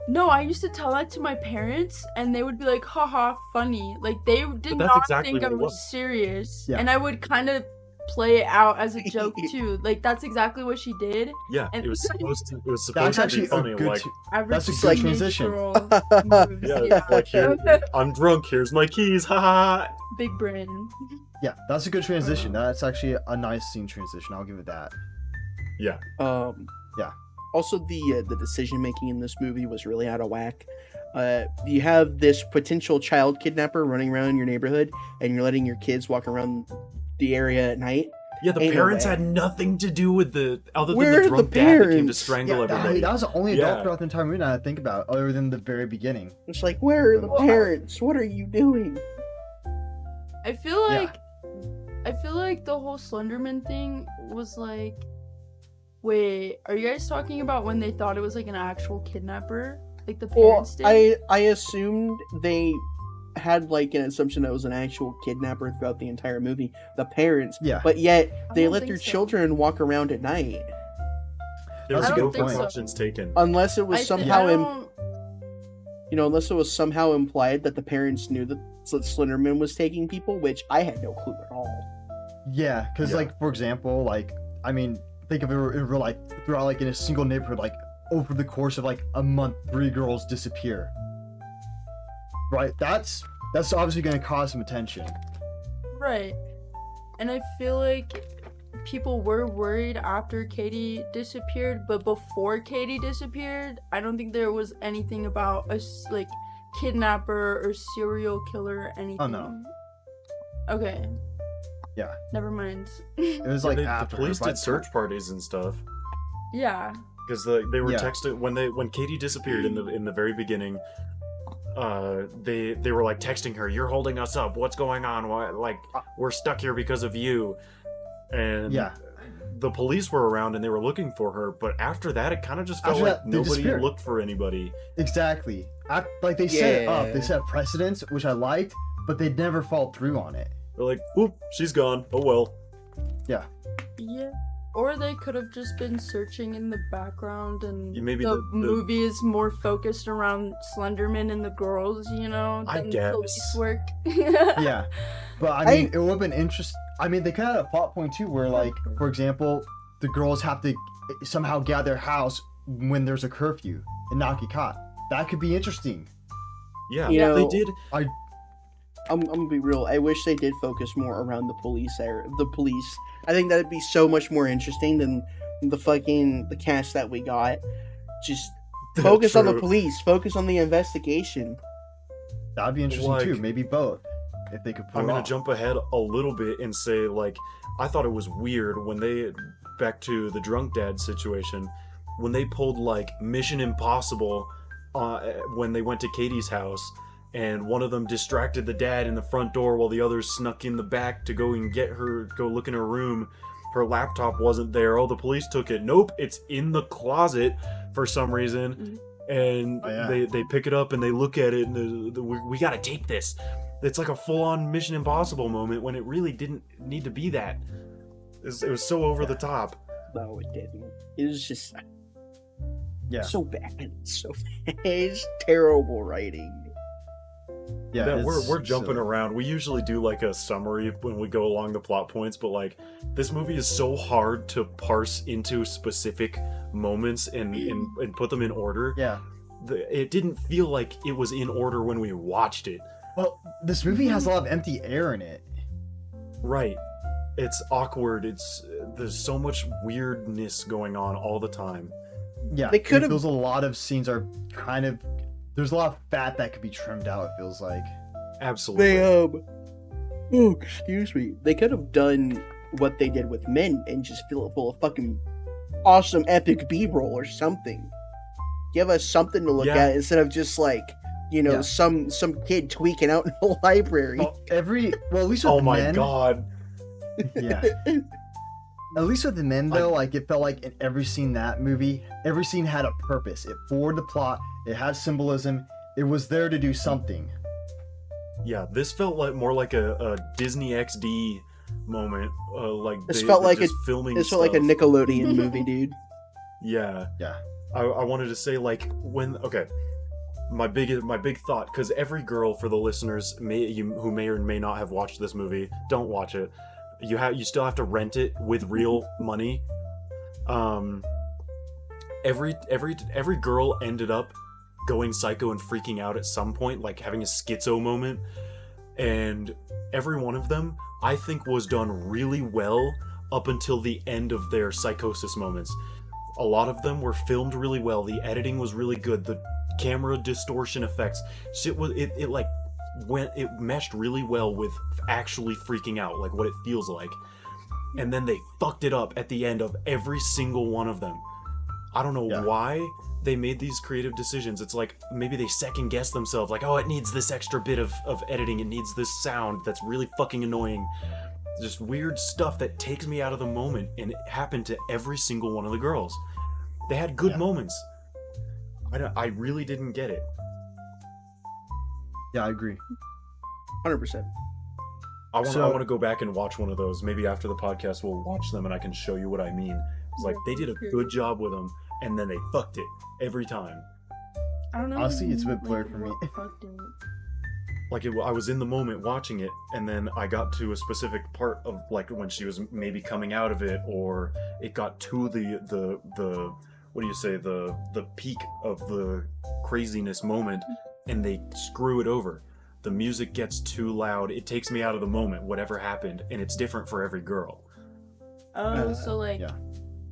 Speaker 4: No, I used to tell that to my parents, and they would be like, haha, funny. Like, they did
Speaker 3: that's
Speaker 4: not
Speaker 3: exactly
Speaker 4: think I
Speaker 3: what it
Speaker 4: was
Speaker 3: was.
Speaker 4: serious.
Speaker 5: Yeah.
Speaker 4: And I would kind of play it out as a joke, too. Like, that's exactly what she did.
Speaker 3: Yeah,
Speaker 4: And-
Speaker 3: it was supposed
Speaker 5: That's
Speaker 3: to be
Speaker 5: actually
Speaker 3: funny.
Speaker 5: a good.
Speaker 3: Like,
Speaker 4: Average
Speaker 5: That's a good
Speaker 4: teenage
Speaker 5: transition.
Speaker 4: girl moves,
Speaker 3: yeah, like here, I'm drunk. Here's my keys. Haha.
Speaker 4: Big brain.
Speaker 5: Yeah, that's a good transition. That's actually a nice scene transition. I'll give it that.
Speaker 3: Yeah.
Speaker 5: Yeah.
Speaker 2: Also, the decision making in this movie was really out of whack. You have this potential child kidnapper running around your neighborhood, and you're letting your kids walk around the area at night.
Speaker 3: Yeah, the
Speaker 2: Ain't no
Speaker 3: parents
Speaker 2: way.
Speaker 3: had nothing to do with other than
Speaker 2: Where
Speaker 3: the
Speaker 2: are the
Speaker 3: drunk dad that came to
Speaker 2: parents?
Speaker 3: strangle
Speaker 5: Yeah,
Speaker 3: everybody.
Speaker 5: that was the only
Speaker 3: Yeah.
Speaker 5: adult throughout the entire movie that I think about, other than the very beginning.
Speaker 2: It's like, where are the parents? What are you doing?
Speaker 4: I feel like the whole Slenderman thing was like, wait, are you guys talking about when they thought it was like an actual kidnapper, like the
Speaker 2: Well,
Speaker 4: parents did?
Speaker 2: I assumed they had like an assumption that it was an actual kidnapper throughout the entire movie, the parents.
Speaker 5: Yeah.
Speaker 2: But yet
Speaker 4: I
Speaker 2: they
Speaker 4: don't
Speaker 2: let
Speaker 4: think
Speaker 2: their
Speaker 4: so.
Speaker 2: children walk around at night,
Speaker 3: There was
Speaker 5: I
Speaker 3: no
Speaker 5: don't think so.
Speaker 3: precautions taken.
Speaker 2: unless it was
Speaker 4: I
Speaker 2: somehow
Speaker 4: don't-
Speaker 2: unless it was somehow implied that the parents knew that Slenderman was taking people, which I had no clue at all.
Speaker 5: Yeah, because
Speaker 3: Yeah.
Speaker 5: like for example, like I mean, think of it in real life, throughout like in a single neighborhood, like over the course of like a month, 3 girls disappear. Right, that's obviously going to cause some attention.
Speaker 4: Right. And I feel like people were worried after Katie disappeared, but before Katie disappeared, I don't think there was anything about a like kidnapper or serial killer or anything.
Speaker 5: Oh, no.
Speaker 4: Okay.
Speaker 5: Yeah.
Speaker 4: Never mind.
Speaker 5: It was
Speaker 3: Yeah,
Speaker 5: like
Speaker 3: the
Speaker 5: after
Speaker 3: police
Speaker 5: her,
Speaker 3: did search parties and stuff
Speaker 4: Yeah.
Speaker 3: because they were
Speaker 5: Yeah.
Speaker 3: texting when Katie disappeared in the very beginning. They were like texting her, "You're holding us up. What's going on? Why, like we're stuck here because of you." And
Speaker 5: Yeah.
Speaker 3: the police were around and they were looking for her. But after that, it kind of just felt
Speaker 5: After
Speaker 3: like
Speaker 5: that, they
Speaker 3: nobody
Speaker 5: disappeared.
Speaker 3: looked for anybody.
Speaker 5: Exactly. Like they set it up,
Speaker 2: Yeah.
Speaker 5: they set precedents, which I liked, but they never followed through on it.
Speaker 3: They're like, "Oop, she's gone. Oh well."
Speaker 4: Yeah. Or they could have just been searching in the background, and
Speaker 3: Maybe
Speaker 4: the
Speaker 3: the-
Speaker 4: movie is more focused around Slenderman and the girls, you know,
Speaker 3: I
Speaker 4: than
Speaker 3: guess.
Speaker 4: police work.
Speaker 5: Yeah, but I mean, it would have been interesting. I mean, they could have had a plot point too, where like, for example, the girls have to somehow get out of their house when there's a curfew and not get caught. That could be interesting.
Speaker 3: Yeah,
Speaker 2: You know,
Speaker 3: they did.
Speaker 2: I'm gonna be real. I wish they did focus more around the police. I think that'd be so much more interesting than the cast that we got. Just focus on the
Speaker 3: True.
Speaker 2: police. Focus on the investigation.
Speaker 5: That'd be interesting
Speaker 3: Like-
Speaker 5: too. Maybe both, if they could pull
Speaker 3: I'm
Speaker 5: it
Speaker 3: gonna
Speaker 5: off.
Speaker 3: jump ahead a little bit and say, like, I thought it was weird when they, back to the drunk dad situation, when they pulled like Mission Impossible when they went to Katie's house, and one of them distracted the dad in the front door while the others snuck in the back to go and go look in her room. Her laptop wasn't there. Oh, the police took it. Nope, it's in the closet for some reason. And
Speaker 5: Oh, yeah.
Speaker 3: they pick it up and they look at it, and we gotta tape this. It's like a full-on Mission Impossible moment when it really didn't need to be that. It was so over the top.
Speaker 2: No, it didn't. It was just
Speaker 5: Yeah,
Speaker 2: so bad. So bad. It's terrible writing.
Speaker 5: yeah.
Speaker 3: Yeah,
Speaker 5: it's
Speaker 3: we're jumping
Speaker 5: silly.
Speaker 3: around. We usually do like a summary when we go along the plot points, but like this movie is so hard to parse into specific moments and put them in order.
Speaker 5: Yeah.
Speaker 3: It didn't feel like it was in order when we watched it.
Speaker 5: Well, this movie has a lot of empty air in it.
Speaker 3: Right. It's awkward. There's so much weirdness going on all the time.
Speaker 5: Yeah,
Speaker 2: They could've-
Speaker 5: It feels a lot of scenes are kind of. There's a lot of fat that could be trimmed out. It feels like.
Speaker 3: Absolutely.
Speaker 2: They excuse me. They could have done what they did with Men and just fill it full of fucking awesome epic B-roll or something. Give us something to look
Speaker 3: Yeah.
Speaker 2: at instead of just like, you know,
Speaker 5: Yeah.
Speaker 2: some kid tweaking out in a library.
Speaker 5: Well, at least with
Speaker 3: Oh my
Speaker 5: men,
Speaker 3: god.
Speaker 5: Yeah. At least with the men though, like it felt like in every scene that movie, every scene had a purpose. It forwarded the plot. It had symbolism. It was there to do something.
Speaker 3: Yeah, this felt like more like a Disney XD moment. Like
Speaker 2: This
Speaker 3: they-
Speaker 2: felt
Speaker 3: they're
Speaker 2: like
Speaker 3: just filming.
Speaker 2: This felt like a
Speaker 3: stuff.
Speaker 2: Nickelodeon movie, dude.
Speaker 3: Yeah.
Speaker 5: Yeah.
Speaker 3: I wanted to say like my big thought, because every girl, for the listeners who may or may not have watched this movie, don't watch it. You still have to rent it with real money. Every girl ended up going psycho and freaking out at some point, like having a schizo moment, and every one of them I think was done really well up until the end of their psychosis moments. A lot of them were filmed really well. The editing was really good. The camera distortion effects, shit was it meshed really well with actually freaking out, like what it feels like. And then they fucked it up at the end of every single one of them. I don't know
Speaker 5: Yeah.
Speaker 3: why they made these creative decisions. It's like maybe they second guess themselves, like, oh, it needs this extra bit of editing, it needs this sound that's really fucking annoying. Just weird stuff that takes me out of the moment, and it happened to every single one of the girls. They had good
Speaker 5: Yeah.
Speaker 3: moments. I really didn't get it.
Speaker 5: Yeah, I agree.
Speaker 2: 100%.
Speaker 3: I want
Speaker 5: So-
Speaker 3: to go back and watch one of those. Maybe after the podcast we'll watch them and I can show you what I mean. It's like they did a good job with them, and then they fucked it every time.
Speaker 4: I don't know.
Speaker 5: Honestly, it's a bit
Speaker 4: like,
Speaker 5: blurred for me.
Speaker 4: what fucked it.
Speaker 3: Like I was in the moment watching it, and then I got to a specific part of like when she was maybe coming out of it, or it got to the what do you say, the peak of the craziness moment, and they screw it over. The music gets too loud. It takes me out of the moment, whatever happened, and it's different for every girl.
Speaker 4: Oh, so like,
Speaker 5: yeah.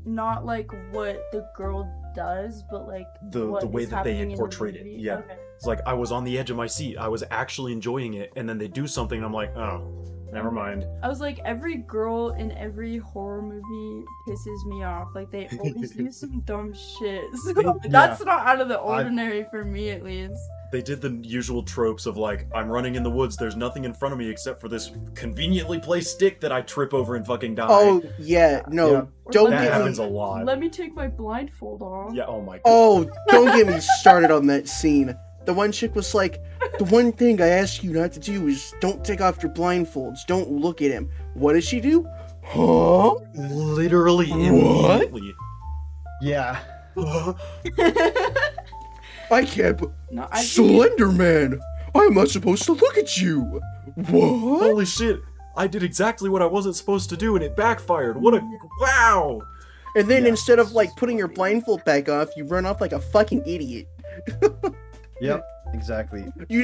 Speaker 4: not like what the girl does, but like
Speaker 3: The
Speaker 4: what
Speaker 3: way
Speaker 4: is
Speaker 3: that they
Speaker 4: happening in the
Speaker 3: portrayed it.
Speaker 4: movie?
Speaker 3: Yeah.
Speaker 4: Okay.
Speaker 3: It's like I was on the edge of my seat. I was actually enjoying it, and then they do something, and I'm like, oh, never mind.
Speaker 4: I was like, every girl in every horror movie pisses me off. Like, they always do some dumb shit. So that's not out of the ordinary for me, at least.
Speaker 3: They did the usual tropes of like, I'm running in the woods, there's nothing in front of me except for this conveniently placed stick that I trip over and fucking die.
Speaker 2: Oh yeah, no,
Speaker 5: Yeah.
Speaker 2: don't
Speaker 3: that
Speaker 2: get
Speaker 3: happens
Speaker 2: me.
Speaker 3: a lot.
Speaker 4: Let me take my blindfold off.
Speaker 3: Yeah, oh my god.
Speaker 2: Oh, don't get me started on that scene. The one chick was like, the one thing I ask you not to do is don't take off your blindfolds. Don't look at him. What does she do? Huh?
Speaker 3: Literally
Speaker 2: What?
Speaker 3: immediately.
Speaker 5: Yeah.
Speaker 2: I can't.
Speaker 4: No, I think
Speaker 2: Slender Man! I'm not supposed to look at you! What?
Speaker 3: Holy shit! I did exactly what I wasn't supposed to do and it backfired. What a wow!
Speaker 2: And then
Speaker 5: Yeah.
Speaker 2: instead of like putting your blindfold back off, you run off like a fucking idiot.
Speaker 5: Yep. Exactly.
Speaker 2: You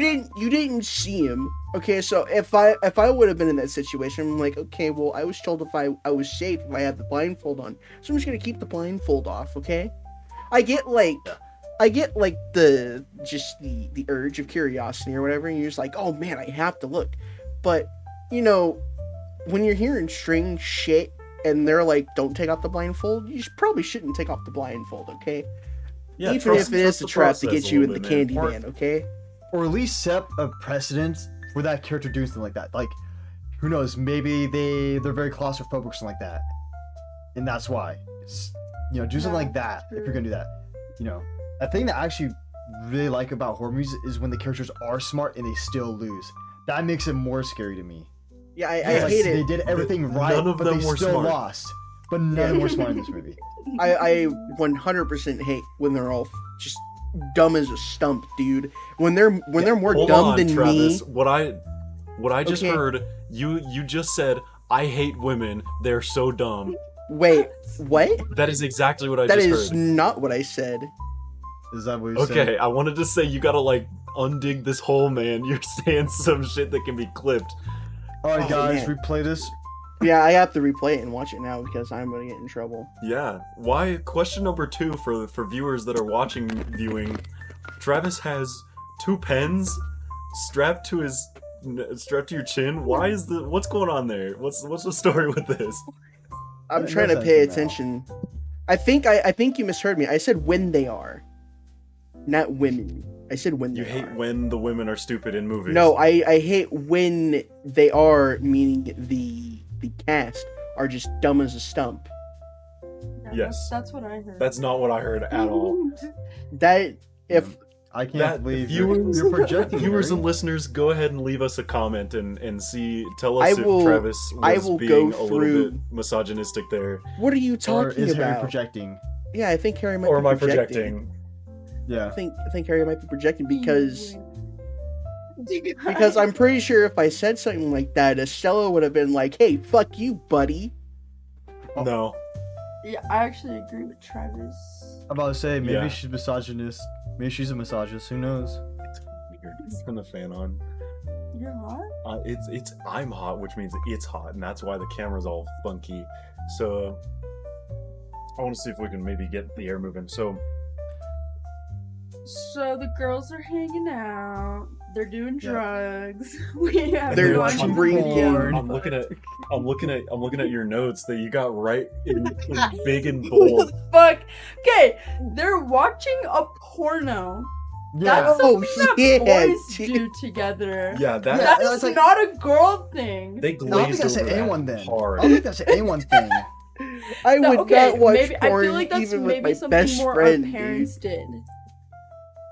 Speaker 2: didn't see him. Okay, so if I would have been in that situation, I'm like, okay, well, I was told if I was safe if I had the blindfold on. So I'm just gonna keep the blindfold off, okay? I get like the urge of curiosity or whatever, and you're just like, oh man, I have to look. But, you know, when you're hearing strange shit and they're like, don't take off the blindfold, you probably shouldn't take off the blindfold, okay?
Speaker 3: Yeah,
Speaker 2: Even if it is a trap to get you in the candy
Speaker 3: man.
Speaker 2: van, okay?
Speaker 5: Or at least set a precedent for that character doing something like that. Like, who knows? Maybe they're very claustrophobic or something like that, and that's why. You know, do something like that if you're gonna do that. You know, a thing that I actually really like about horror movies is when the characters are smart and they still lose. That makes it more scary to me.
Speaker 2: Yeah, I
Speaker 5: Like,
Speaker 2: hate
Speaker 5: they
Speaker 2: it.
Speaker 5: did everything right,
Speaker 3: None of
Speaker 5: but
Speaker 3: them
Speaker 5: they
Speaker 3: were
Speaker 5: still
Speaker 3: smart.
Speaker 5: lost. But none of them were smart in this movie.
Speaker 2: I 100% hate when they're all just dumb as a stump, dude. When they're more
Speaker 3: Hold
Speaker 2: dumb
Speaker 3: on,
Speaker 2: than
Speaker 3: Travis.
Speaker 2: me.
Speaker 3: What I just
Speaker 2: Okay.
Speaker 3: heard, you just said, I hate women, they're so dumb.
Speaker 2: Wait, what?
Speaker 3: That is exactly what I
Speaker 2: That
Speaker 3: just
Speaker 2: is
Speaker 3: heard.
Speaker 2: not what I said.
Speaker 5: Is that what you said?
Speaker 3: Okay, I wanted to say you gotta like undig this hole, man. You're saying some shit that can be clipped.
Speaker 5: All right,
Speaker 2: Oh,
Speaker 5: guys,
Speaker 2: man.
Speaker 5: replay this.
Speaker 2: Yeah, I have to replay it and watch it now because I'm gonna get in trouble.
Speaker 3: Yeah. Why? Question number 2 for viewers that are viewing. Travis has 2 pens strapped to your chin. Why is what's going on there? What's the story with this?
Speaker 2: I'm
Speaker 5: No
Speaker 2: trying to
Speaker 5: sense
Speaker 2: pay
Speaker 5: in that.
Speaker 2: attention. I think you misheard me. I said when they are, not women. I said when
Speaker 3: You
Speaker 2: they
Speaker 3: hate
Speaker 2: are.
Speaker 3: when the women are stupid in movies.
Speaker 2: No, I hate when they are, meaning the cast are just dumb as a stump.
Speaker 4: Yeah,
Speaker 3: Yes.
Speaker 4: That's what I heard.
Speaker 3: That's not what I heard at all.
Speaker 2: That if
Speaker 5: I can't
Speaker 3: That
Speaker 5: believe
Speaker 3: viewers,
Speaker 5: you're projecting.
Speaker 3: viewers
Speaker 5: Harry.
Speaker 3: and listeners, go ahead and leave us a comment and tell
Speaker 2: I
Speaker 3: us
Speaker 2: will-
Speaker 3: if Travis
Speaker 2: I
Speaker 3: was
Speaker 2: will
Speaker 3: being
Speaker 2: go
Speaker 3: a little
Speaker 2: through-
Speaker 3: bit misogynistic there,
Speaker 2: what are you
Speaker 5: Or
Speaker 2: talking
Speaker 5: is Harry
Speaker 2: about?
Speaker 5: projecting?
Speaker 2: Yeah, I think Harry might
Speaker 3: or
Speaker 2: be
Speaker 3: am I
Speaker 2: projecting.
Speaker 3: projecting?
Speaker 5: Yeah.
Speaker 2: I think Harry might be projecting because I'm pretty sure if I said something like that, Estella would have been like, "Hey, fuck you, buddy."
Speaker 3: No.
Speaker 4: Yeah, I actually agree with Travis.
Speaker 5: I'm about to say maybe
Speaker 3: Yeah.
Speaker 5: she's misogynist. Maybe she's a misogynist. Who knows?
Speaker 3: It's weird. Turn the fan on.
Speaker 4: You're hot?
Speaker 3: It's I'm hot, which means it's hot, and that's why the camera's all funky. So I want to see if we can maybe get the air moving. So
Speaker 4: So the girls are hanging out. They're doing
Speaker 5: Yeah.
Speaker 4: drugs. We have
Speaker 2: They're
Speaker 4: no
Speaker 2: watching
Speaker 4: idea.
Speaker 2: porn.
Speaker 3: I'm looking at your notes that you got right in big and bold.
Speaker 4: Fuck. Okay, they're watching a porno. That's
Speaker 2: Oh,
Speaker 4: something
Speaker 2: yeah,
Speaker 4: that boys
Speaker 2: dude.
Speaker 4: do together.
Speaker 3: Yeah, that
Speaker 5: Yeah,
Speaker 4: That
Speaker 5: it's
Speaker 4: is
Speaker 5: like-
Speaker 4: not a girl thing.
Speaker 3: they
Speaker 5: I don't think
Speaker 3: glazed
Speaker 5: that's
Speaker 3: over
Speaker 5: an anyone
Speaker 3: that
Speaker 5: then.
Speaker 3: hard.
Speaker 5: I don't think that's an anyone thing.
Speaker 2: I
Speaker 4: No,
Speaker 2: would
Speaker 4: okay,
Speaker 2: not watch
Speaker 4: maybe I
Speaker 2: porn
Speaker 4: feel like that's
Speaker 2: even with
Speaker 4: maybe
Speaker 2: my
Speaker 4: something
Speaker 2: best
Speaker 4: more
Speaker 2: friend,
Speaker 4: our parents
Speaker 2: dude.
Speaker 4: did.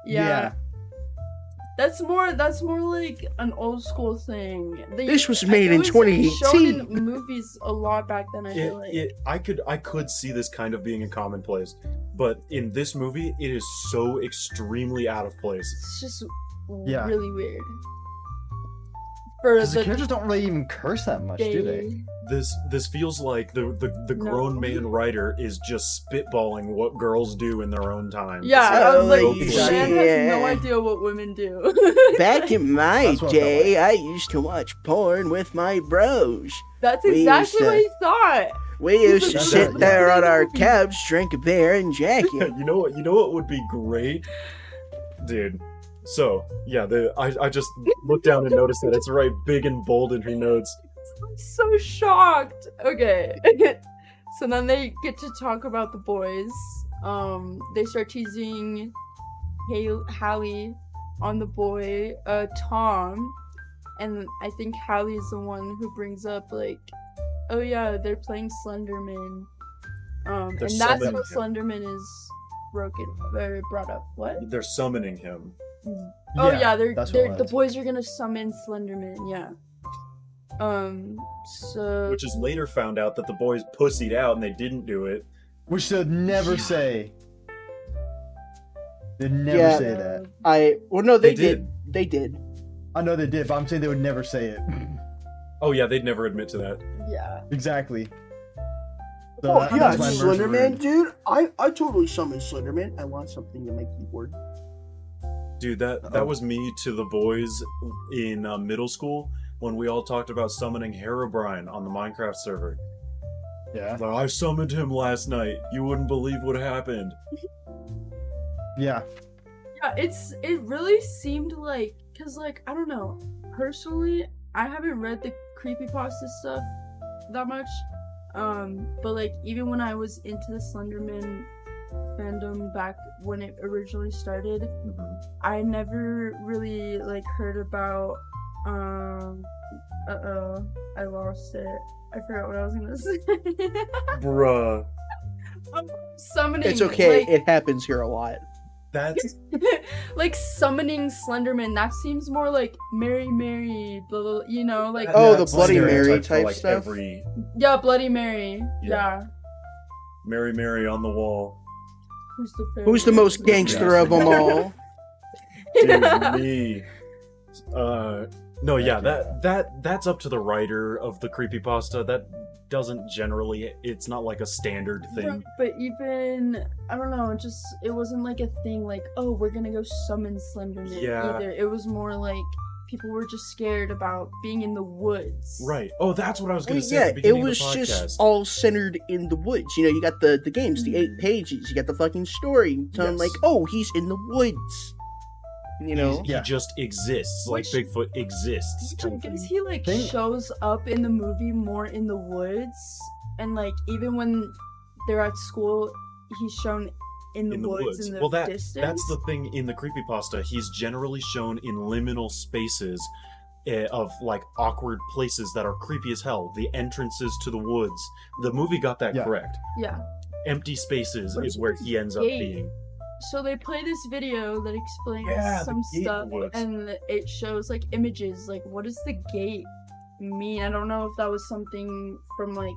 Speaker 4: Yeah. That's more like an old school thing.
Speaker 2: This was made in
Speaker 4: it was shown
Speaker 2: 2018.
Speaker 4: in movies a lot back then. I feel like.
Speaker 3: I could see this kind of being a commonplace, but in this movie, it is so extremely out of place.
Speaker 4: It's just
Speaker 5: Yeah.
Speaker 4: really weird. For
Speaker 5: Because the
Speaker 4: the
Speaker 5: characters don't really even curse that much, do they?
Speaker 4: day.
Speaker 3: This feels like the grown
Speaker 4: No.
Speaker 3: man writer is just spitballing what girls do in their own time.
Speaker 4: Yeah, I was like,
Speaker 2: Holy
Speaker 4: man has no
Speaker 2: shit.
Speaker 4: idea what women do.
Speaker 2: Back in my
Speaker 5: That's what I felt
Speaker 2: day, I used to watch porn with my bros.
Speaker 4: That's
Speaker 2: We used
Speaker 4: exactly
Speaker 2: to-
Speaker 4: what he thought.
Speaker 2: We used to
Speaker 5: That's
Speaker 2: sit
Speaker 5: it.
Speaker 2: there on our
Speaker 4: Movie.
Speaker 2: couch, drink a beer, and jack it.
Speaker 3: You know what would be great, dude. So yeah, I just looked down and noticed that it's right big and bold in her notes.
Speaker 4: I'm so shocked. Okay. So then they get to talk about the boys. They start teasing Hallie on the boy, Tom. And I think Hallie's the one who brings up, like, oh yeah, they're playing Slenderman. And
Speaker 3: They're
Speaker 4: that's
Speaker 3: summoning
Speaker 4: how
Speaker 3: him.
Speaker 4: Slenderman is brought up. What?
Speaker 3: They're summoning him.
Speaker 4: Oh yeah,
Speaker 5: that's what it
Speaker 4: the
Speaker 5: was.
Speaker 4: boys are gonna summon Slenderman, yeah. So
Speaker 3: Which is later found out that the boys pussied out and they didn't do it.
Speaker 5: Which they'd never say. They'd never say that.
Speaker 2: No, they
Speaker 3: They did.
Speaker 2: did. They did.
Speaker 5: I know they did, but I'm saying they would never say it.
Speaker 3: Oh yeah, they'd never admit to that.
Speaker 4: yeah.
Speaker 5: Exactly. So
Speaker 2: Oh
Speaker 5: that-
Speaker 2: yeah,
Speaker 5: that's my immersion
Speaker 2: Slenderman,
Speaker 5: word.
Speaker 2: dude. I totally summoned Slenderman. I want something in my keyboard.
Speaker 3: Dude, that was me to the boys in middle school when we all talked about summoning Herobrine on the Minecraft server.
Speaker 5: Yeah.
Speaker 3: Like, I summoned him last night. You wouldn't believe what happened.
Speaker 5: Yeah.
Speaker 4: Yeah, it really seemed like, cause like I don't know, personally I haven't read the creepypasta stuff that much, but like even when I was into the Slenderman fandom back when it originally started, I never really like heard about I lost it. I forgot what I was gonna say.
Speaker 3: Bruh.
Speaker 4: Summoning.
Speaker 2: It's okay.
Speaker 4: Like,
Speaker 2: It happens here a lot.
Speaker 3: That's
Speaker 4: like summoning Slenderman. That seems more like Mary Mary, blah, blah, you know, like
Speaker 2: Oh, the
Speaker 3: that's
Speaker 2: Bloody
Speaker 3: stereotype
Speaker 2: Mary
Speaker 3: for,
Speaker 2: type
Speaker 3: like,
Speaker 2: stuff?
Speaker 3: Every
Speaker 4: yeah, Bloody Mary.
Speaker 3: Yeah.
Speaker 4: Yeah.
Speaker 3: Mary Mary on the wall.
Speaker 2: Who's the most gangster of them all?
Speaker 3: Dude, me. No, yeah, that's up to the writer of the creepypasta. That doesn't generally, it's not like a standard thing.
Speaker 4: Right, but even I don't know, it wasn't like a thing like, oh, we're gonna go summon Slenderman
Speaker 3: Yeah.
Speaker 4: either. It was more like people were just scared about being in the woods.
Speaker 3: Right. Oh, that's what I was
Speaker 2: Well,
Speaker 3: gonna say
Speaker 2: yeah,
Speaker 3: at the
Speaker 2: it
Speaker 3: beginning
Speaker 2: was
Speaker 3: of the podcast.
Speaker 2: just all centered in the woods. You know, you got the games, the 8 pages. You got the fucking story telling
Speaker 3: Yes.
Speaker 2: like, oh, he's in the woods. You know,
Speaker 3: He just exists, like
Speaker 4: Which-
Speaker 3: Bigfoot exists.
Speaker 4: Which I
Speaker 3: kind of
Speaker 4: guess
Speaker 3: thing.
Speaker 4: he like
Speaker 5: Think-
Speaker 4: shows up in the movie more in the woods, and like even when they're at school, he's shown in the, woods in the
Speaker 3: Well,
Speaker 4: distance.
Speaker 3: that's the thing in the creepypasta. He's generally shown in liminal spaces of like awkward places that are creepy as hell. The entrances to the woods. The movie got that
Speaker 5: Yeah.
Speaker 3: correct.
Speaker 4: Yeah.
Speaker 3: Empty spaces
Speaker 4: What
Speaker 3: is
Speaker 4: is
Speaker 3: where
Speaker 4: this
Speaker 3: he ends up
Speaker 4: gate?
Speaker 3: being.
Speaker 4: So they play this video that explains
Speaker 3: Yeah, the
Speaker 4: some
Speaker 3: gate
Speaker 4: stuff,
Speaker 3: looks-
Speaker 4: and it shows like images. Like, what does the gate mean? I don't know if that was something from like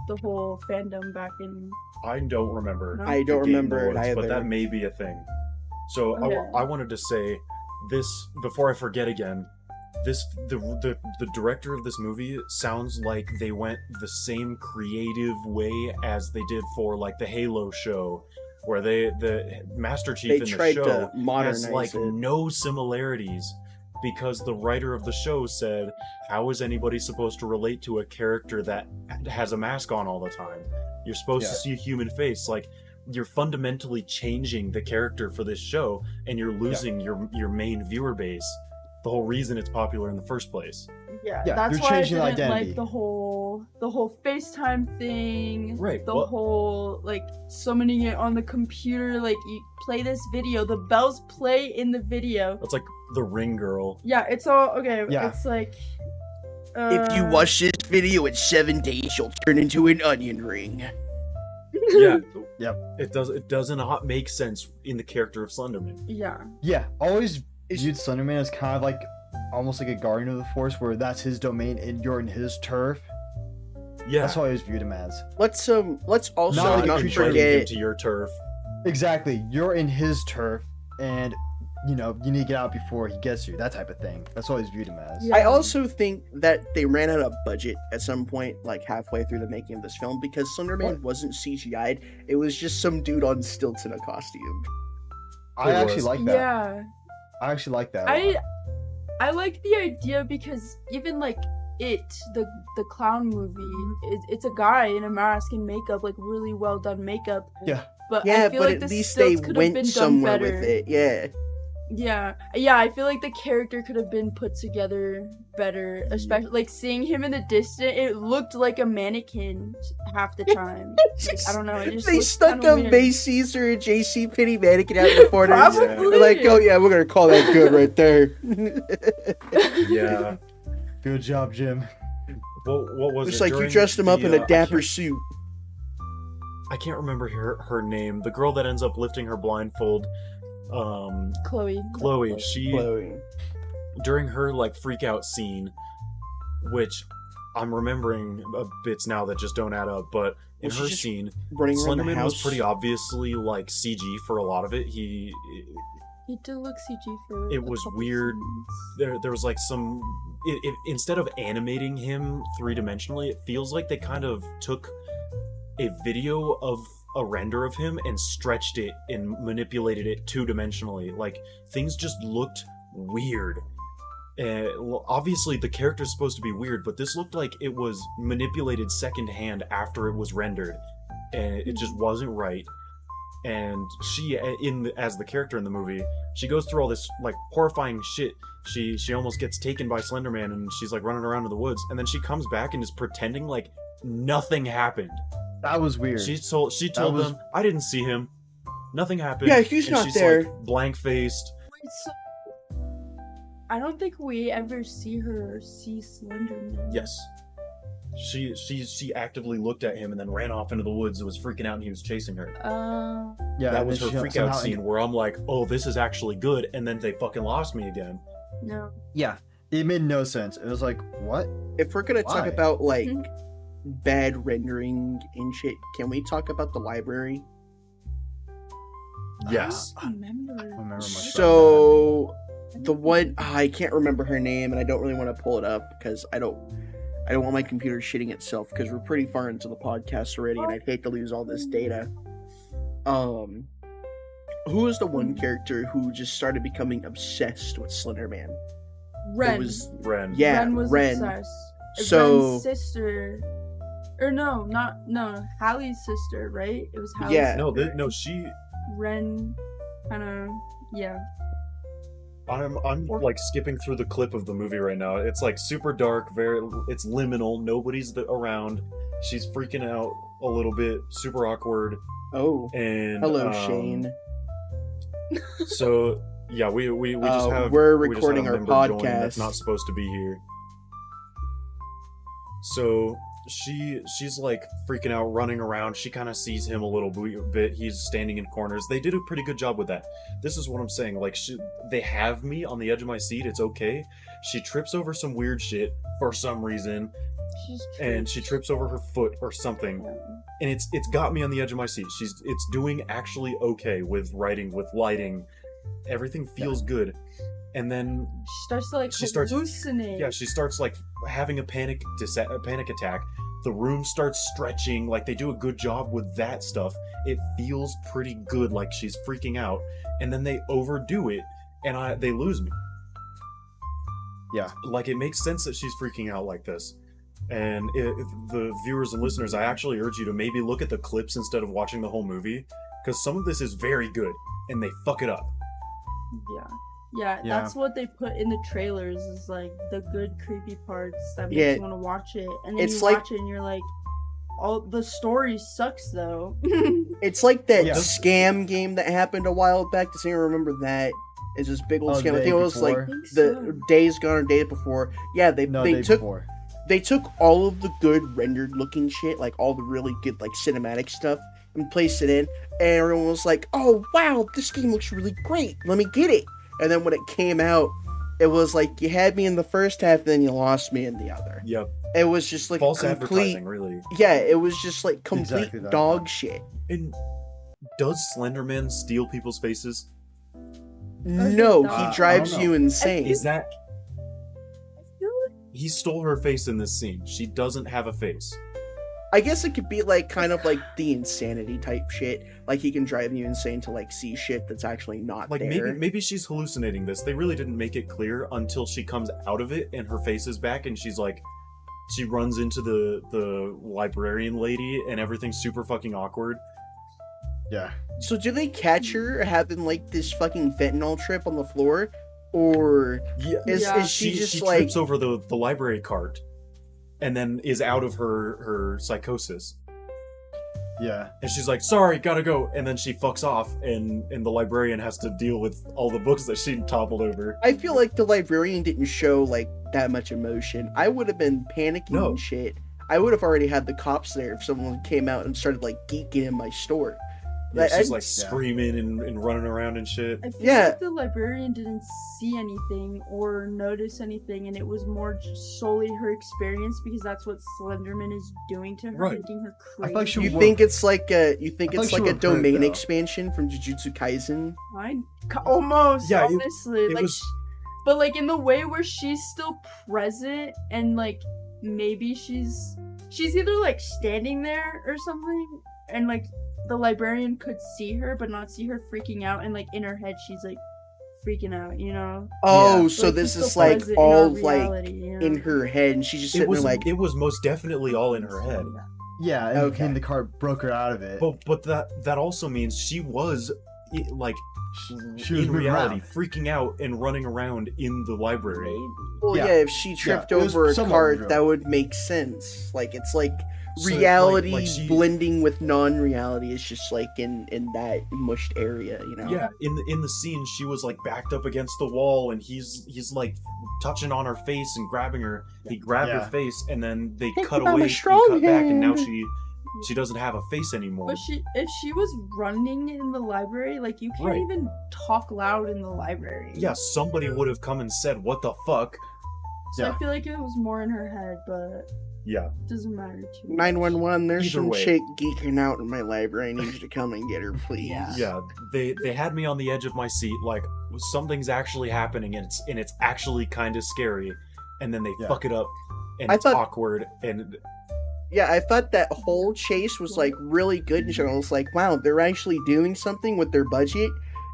Speaker 4: the whole fandom back in.
Speaker 3: I don't remember.
Speaker 4: No?
Speaker 2: I
Speaker 3: the
Speaker 2: don't
Speaker 3: gate in the
Speaker 2: remember it
Speaker 3: woods,
Speaker 2: either.
Speaker 3: but that may be a thing. So
Speaker 4: Okay.
Speaker 3: I wanted to say this before I forget again. The director of this movie sounds like they went the same creative way as they did for like the Halo show, where the Master Chief
Speaker 2: they
Speaker 3: in the
Speaker 2: tried
Speaker 3: show
Speaker 2: to modernize
Speaker 3: has like
Speaker 2: it.
Speaker 3: no similarities, because the writer of the show said, how is anybody supposed to relate to a character that has a mask on all the time? You're supposed to
Speaker 5: Yeah.
Speaker 3: see a human face. Like, you're fundamentally changing the character for this show, and you're losing your main viewer base. The whole reason it's popular in the first place.
Speaker 4: Yeah,
Speaker 5: Yeah,
Speaker 4: that's
Speaker 5: you're
Speaker 4: why I
Speaker 5: changing the
Speaker 4: didn't
Speaker 5: identity.
Speaker 4: like the whole FaceTime thing.
Speaker 3: Right,
Speaker 4: The
Speaker 3: well-
Speaker 4: whole like summoning it on the computer. Like you play this video, the bells play in the video.
Speaker 3: That's like the Ring Girl.
Speaker 4: Yeah, it's all okay.
Speaker 5: Yeah.
Speaker 4: It's like.
Speaker 2: If you watch this video in 7 days, you'll turn into an onion ring.
Speaker 3: Yeah.
Speaker 5: Yep.
Speaker 3: It doesn't not make sense in the character of Slenderman.
Speaker 4: Yeah.
Speaker 5: Yeah, always
Speaker 2: Is-
Speaker 5: viewed Slenderman as kind of like almost like a guardian of the force, where that's his domain and you're in his turf.
Speaker 3: Yeah.
Speaker 5: That's how I always viewed him as.
Speaker 2: Let's also
Speaker 5: Not like a
Speaker 2: not
Speaker 5: creature
Speaker 3: Inviting him
Speaker 2: forget.
Speaker 3: to your turf.
Speaker 5: Exactly, you're in his turf, and you know you need to get out before he gets you. That type of thing. That's what I always viewed him as.
Speaker 4: Yeah.
Speaker 2: I also think that they ran out of budget at some point, like halfway through the making of this film, because Slenderman
Speaker 5: What?
Speaker 2: wasn't CGI'd. It was just some dude on stilts in a costume.
Speaker 5: I
Speaker 3: It
Speaker 5: actually
Speaker 3: was.
Speaker 5: like that.
Speaker 4: Yeah.
Speaker 5: I actually like that. a lot.
Speaker 4: I like the idea because even like the clown movie, it's a guy in a mask and makeup, like really well done makeup.
Speaker 5: Yeah.
Speaker 4: But
Speaker 2: Yeah,
Speaker 4: I feel
Speaker 2: but
Speaker 4: like
Speaker 2: at
Speaker 4: the
Speaker 2: least they
Speaker 4: stilts could have
Speaker 2: went
Speaker 4: been done
Speaker 2: somewhere
Speaker 4: better.
Speaker 2: with it. Yeah.
Speaker 4: Yeah, I feel like the character could have been put together better, especially like seeing him in the distance. It looked like a mannequin half the time. Like, I don't know. It just
Speaker 2: They
Speaker 4: looked
Speaker 2: stuck
Speaker 4: kinda
Speaker 2: a
Speaker 4: weird.
Speaker 2: Macy's or a JC Penney mannequin out in the corner.
Speaker 4: Probably.
Speaker 2: They're like, oh yeah, we're gonna call that good right there.
Speaker 3: Yeah.
Speaker 5: Good job, Jim.
Speaker 3: What was
Speaker 2: It's
Speaker 3: it?
Speaker 2: like you
Speaker 3: During
Speaker 2: dressed him up
Speaker 3: the,
Speaker 2: in a
Speaker 3: I
Speaker 2: dapper
Speaker 3: can't-
Speaker 2: suit.
Speaker 3: I can't remember her name. The girl that ends up lifting her blindfold.
Speaker 4: Chloe.
Speaker 3: Chloe. She
Speaker 2: Glowing.
Speaker 3: during her like freak out scene, which I'm remembering bits now that just don't add up, but in
Speaker 2: Was she
Speaker 3: her
Speaker 2: just
Speaker 3: scene,
Speaker 2: running around the
Speaker 3: Slenderman was
Speaker 2: house?
Speaker 3: pretty obviously like CG for a lot of it.
Speaker 4: He did look CG for.
Speaker 3: It
Speaker 4: a
Speaker 3: was
Speaker 4: couple
Speaker 3: weird.
Speaker 4: scenes.
Speaker 3: There was like some instead of animating him three-dimensionally, it feels like they kind of took a video of a render of him and stretched it and manipulated it two-dimensionally. Like, things just looked weird. Obviously the character's supposed to be weird, but this looked like it was manipulated secondhand after it was rendered, and it just wasn't right. And she, as the character in the movie, she goes through all this like horrifying shit. She almost gets taken by Slenderman, and she's like running around in the woods, and then she comes back and is pretending like nothing happened.
Speaker 5: That was weird.
Speaker 3: She told them, I didn't see him, nothing happened.
Speaker 2: Yeah, he's
Speaker 3: and
Speaker 2: not
Speaker 3: she's
Speaker 2: there.
Speaker 3: like blank faced.
Speaker 4: Wait, so I don't think we ever see Slenderman.
Speaker 3: Yes. She actively looked at him and then ran off into the woods and was freaking out, and he was chasing her.
Speaker 5: Yeah,
Speaker 3: That
Speaker 5: and
Speaker 3: was her
Speaker 5: then she
Speaker 3: freak
Speaker 5: somehow
Speaker 3: out scene where I'm like, oh, this is actually good, and then they fucking lost me again.
Speaker 4: No.
Speaker 5: Yeah, it made no sense. It was like, what?
Speaker 2: If we're gonna talk
Speaker 5: Why?
Speaker 2: about like
Speaker 4: Mhm.
Speaker 2: bad rendering and shit, can we talk about the library?
Speaker 3: Yes.
Speaker 4: I don't remember.
Speaker 5: I don't remember much about
Speaker 2: So the one I can't remember her name, and I don't really want to pull it up because I don't want my computer shitting itself because we're pretty far into the podcast already, and I'd hate to lose all this data. Who was the one character who just started becoming obsessed with Slenderman?
Speaker 4: Ren.
Speaker 2: It was
Speaker 3: Ren.
Speaker 2: yeah,
Speaker 4: Ren was
Speaker 2: Ren.
Speaker 4: obsessed.
Speaker 2: So-
Speaker 4: Ren's sister, or no, Hallie's sister, right? It was Hallie's
Speaker 2: Yeah.
Speaker 3: No,
Speaker 4: sister.
Speaker 3: no, she.
Speaker 4: Ren, kind of, yeah.
Speaker 3: I'm like skipping through the clip of the movie right now. It's like super dark, it's liminal. Nobody's around. She's freaking out a little bit, super awkward.
Speaker 2: Oh,
Speaker 3: And
Speaker 2: hello, Shane.
Speaker 3: So yeah, we just have
Speaker 2: we're
Speaker 3: we just have
Speaker 2: recording
Speaker 3: a
Speaker 2: our
Speaker 3: member join that's
Speaker 2: podcast.
Speaker 3: not supposed to be here. So she's like freaking out, running around. She kind of sees him a little bit. He's standing in corners. They did a pretty good job with that. This is what I'm saying. Like, they have me on the edge of my seat. It's okay. She trips over some weird shit for some reason, and she trips over her foot or something, and it's got me on the edge of my seat. It's doing actually okay with writing, with lighting. Everything feels good. And then
Speaker 4: She starts to like
Speaker 3: She starts-
Speaker 4: hallucinate.
Speaker 3: yeah, she starts like having a panic attack. The room starts stretching. Like, they do a good job with that stuff. It feels pretty good, like she's freaking out. And then they overdo it, and they lose me.
Speaker 5: Yeah.
Speaker 3: Like, it makes sense that she's freaking out like this. And the viewers and listeners, I actually urge you to maybe look at the clips instead of watching the whole movie, because some of this is very good, and they fuck it up.
Speaker 4: Yeah,
Speaker 5: Yeah.
Speaker 4: that's what they put in the trailers, is like the good creepy parts that makes
Speaker 2: Yeah.
Speaker 4: you want to watch it, and then
Speaker 2: It's
Speaker 4: you
Speaker 2: like-
Speaker 4: watch it and you're like, all the story sucks though.
Speaker 2: It's like that
Speaker 5: Yeah.
Speaker 2: scam game that happened a while back. Does anyone remember that? It's this big old
Speaker 5: Oh,
Speaker 2: scam. I
Speaker 5: Day
Speaker 2: think it was like
Speaker 5: Before?
Speaker 4: think
Speaker 2: the
Speaker 4: so.
Speaker 2: Days Gone or Day Before. Yeah, they
Speaker 5: No, day
Speaker 2: took
Speaker 5: before.
Speaker 2: they took all of the good rendered looking shit, like all the really good like cinematic stuff, and placed it in, and everyone was like, "Oh wow, this game looks really great. Let me get it." And then when it came out, it was like you had me in the first half, then you lost me in the other.
Speaker 3: Yep.
Speaker 2: It was just like
Speaker 3: False
Speaker 2: complete.
Speaker 3: advertising, really.
Speaker 2: Yeah, it was just like complete
Speaker 5: Exactly that.
Speaker 2: dog shit.
Speaker 3: And does Slenderman steal people's faces?
Speaker 2: No,
Speaker 4: I
Speaker 2: he
Speaker 4: don't
Speaker 2: drives
Speaker 5: know.
Speaker 2: you insane.
Speaker 3: Is that
Speaker 4: I feel like
Speaker 3: he stole her face in this scene? She doesn't have a face.
Speaker 2: I guess it could be like kind of like the insanity type shit. Like he can drive you insane to like see shit that's actually not
Speaker 3: Like,
Speaker 2: there.
Speaker 3: maybe she's hallucinating this. They really didn't make it clear until she comes out of it and her face is back, and she's like, she runs into the librarian lady and everything's super fucking awkward.
Speaker 5: Yeah.
Speaker 2: So do they catch her having like this fucking fentanyl trip on the floor, or
Speaker 3: Yeah,
Speaker 2: is
Speaker 4: Yeah.
Speaker 2: she just
Speaker 3: she
Speaker 2: like
Speaker 3: trips over the library cart and then is out of her psychosis.
Speaker 5: Yeah.
Speaker 3: And she's like, sorry, gotta go. And then she fucks off, and the librarian has to deal with all the books that she toppled over.
Speaker 2: I feel like the librarian didn't show like that much emotion. I would have been panicking
Speaker 3: No.
Speaker 2: and shit. I would have already had the cops there if someone came out and started like geeking in my store.
Speaker 3: Yeah,
Speaker 2: Like,
Speaker 3: she's
Speaker 2: I-
Speaker 3: like screaming and running around and shit.
Speaker 4: I feel
Speaker 2: Yeah.
Speaker 4: like the librarian didn't see anything or notice anything, and it was more just solely her experience because that's what Slenderman is doing to her,
Speaker 3: Right.
Speaker 4: making her
Speaker 5: I
Speaker 4: crazy.
Speaker 5: feel like she
Speaker 2: You
Speaker 5: would-
Speaker 2: think it's like a
Speaker 5: I thought she
Speaker 2: a
Speaker 5: would hurt,
Speaker 2: domain
Speaker 5: though.
Speaker 2: expansion from Jujutsu Kaisen?
Speaker 4: Almost,
Speaker 3: Yeah,
Speaker 4: honestly.
Speaker 3: it
Speaker 4: like,
Speaker 3: was-
Speaker 4: but like in the way where she's still present and like maybe she's either like standing there or something, and like the librarian could see her but not see her freaking out, and like in her head she's like freaking out, you know?
Speaker 2: Oh,
Speaker 5: Yeah.
Speaker 2: so
Speaker 4: Like,
Speaker 2: this
Speaker 4: she's
Speaker 2: is
Speaker 4: still
Speaker 2: like
Speaker 4: present in our
Speaker 2: all like
Speaker 4: reality, you know?
Speaker 2: in her head, and she's just
Speaker 3: It
Speaker 2: sitting
Speaker 3: was
Speaker 2: there like,
Speaker 3: it was most definitely all in her head.
Speaker 5: Yeah, and,
Speaker 2: Okay.
Speaker 5: and the car broke her out of it.
Speaker 3: But that also means she was like
Speaker 5: She was
Speaker 3: in
Speaker 5: moving
Speaker 3: reality
Speaker 5: around.
Speaker 3: freaking out and running around in the library.
Speaker 4: Maybe.
Speaker 2: well, yeah,
Speaker 5: Yeah.
Speaker 2: if she tripped
Speaker 5: it was
Speaker 2: over a
Speaker 5: somewhat
Speaker 2: cart,
Speaker 5: real.
Speaker 2: that would make sense. Like it's like
Speaker 3: So,
Speaker 2: reality
Speaker 3: like she-
Speaker 2: blending with non-reality. It's just like in that mushed area, you know?
Speaker 3: Yeah, in the scene, she was like backed up against the wall, and he's like touching on her face and grabbing her. He grabbed
Speaker 5: Yeah.
Speaker 3: her face, and then they
Speaker 2: Think
Speaker 3: cut
Speaker 2: about
Speaker 3: away,
Speaker 2: my
Speaker 3: he
Speaker 2: strong
Speaker 3: cut back, and now
Speaker 2: hand.
Speaker 3: she doesn't have a face anymore.
Speaker 4: But if she was running in the library, like you can't
Speaker 3: Right.
Speaker 4: even talk loud in the library.
Speaker 3: Yeah, somebody would have come and said, "What the fuck?"
Speaker 4: So
Speaker 5: Yeah.
Speaker 4: I feel like it was more in her head, but
Speaker 3: Yeah,
Speaker 4: it doesn't matter too much.
Speaker 2: 911. There's
Speaker 3: Either
Speaker 2: some
Speaker 3: way.
Speaker 2: chick geeking out in my library. I need you to come and get her, please.
Speaker 4: Yeah.
Speaker 3: yeah. They had me on the edge of my seat, like something's actually happening, and it's actually kind of scary, and then they
Speaker 5: Yeah.
Speaker 3: fuck it up, and
Speaker 2: I
Speaker 3: it's
Speaker 2: thought-
Speaker 3: awkward, and
Speaker 2: Yeah, I thought that whole chase was like really good in general. It's like, wow, they're actually doing something with their budget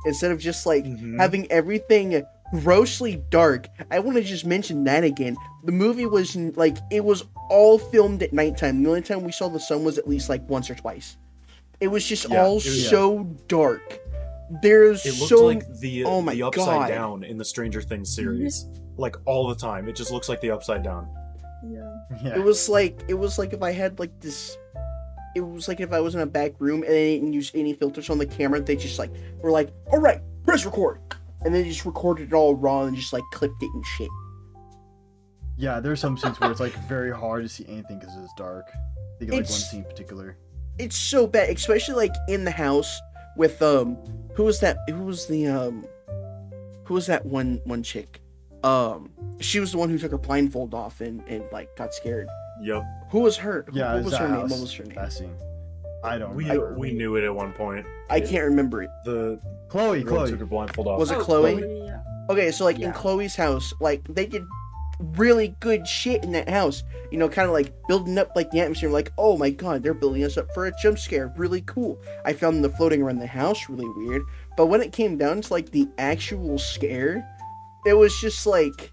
Speaker 2: instead of just like
Speaker 3: Mhm.
Speaker 2: having everything grossly dark. I want to just mention that again. The movie was like it was all filmed at nighttime. The only time we saw the sun was at least like once or twice. It was just
Speaker 3: Yeah,
Speaker 2: all
Speaker 3: it was-
Speaker 2: so dark. There's
Speaker 3: it looked
Speaker 2: so
Speaker 3: like the
Speaker 2: oh my
Speaker 3: the upside
Speaker 2: God.
Speaker 3: down in the Stranger Things series, like all the time. It just looks like the upside down.
Speaker 4: Yeah.
Speaker 5: Yeah.
Speaker 2: it was like if I had like this. It was like if I was in a back room and they didn't use any filters on the camera. They just like were like, all right, press record, and they just recorded it all raw and just like clipped it and shit.
Speaker 5: Yeah, there's some scenes where it's like very hard to see anything because it's dark. I think of like one
Speaker 2: It's-
Speaker 5: scene in particular.
Speaker 2: It's so bad, especially like in the house with who was that one chick? She was the one who took her blindfold off and like got scared.
Speaker 3: Yep,
Speaker 2: Who was her?
Speaker 5: Yeah,
Speaker 2: what
Speaker 5: it's
Speaker 2: was
Speaker 5: that
Speaker 2: her name?
Speaker 5: house,
Speaker 2: What was her name?
Speaker 5: That scene. I don't
Speaker 3: we
Speaker 5: remember.
Speaker 3: we knew it at one point.
Speaker 2: I can't remember it.
Speaker 3: The
Speaker 5: Chloe.
Speaker 3: girl took her blindfold off.
Speaker 2: Was it
Speaker 4: Oh,
Speaker 2: Chloe?
Speaker 4: Yeah.
Speaker 2: Okay, so like in
Speaker 4: Yeah.
Speaker 2: Chloe's house, like they did really good shit in that house. You know, kind of like building up like the atmosphere. Like, oh my god, they're building us up for a jump scare. Really cool. I found the floating around the house really weird. But when it came down to like the actual scare, it was just like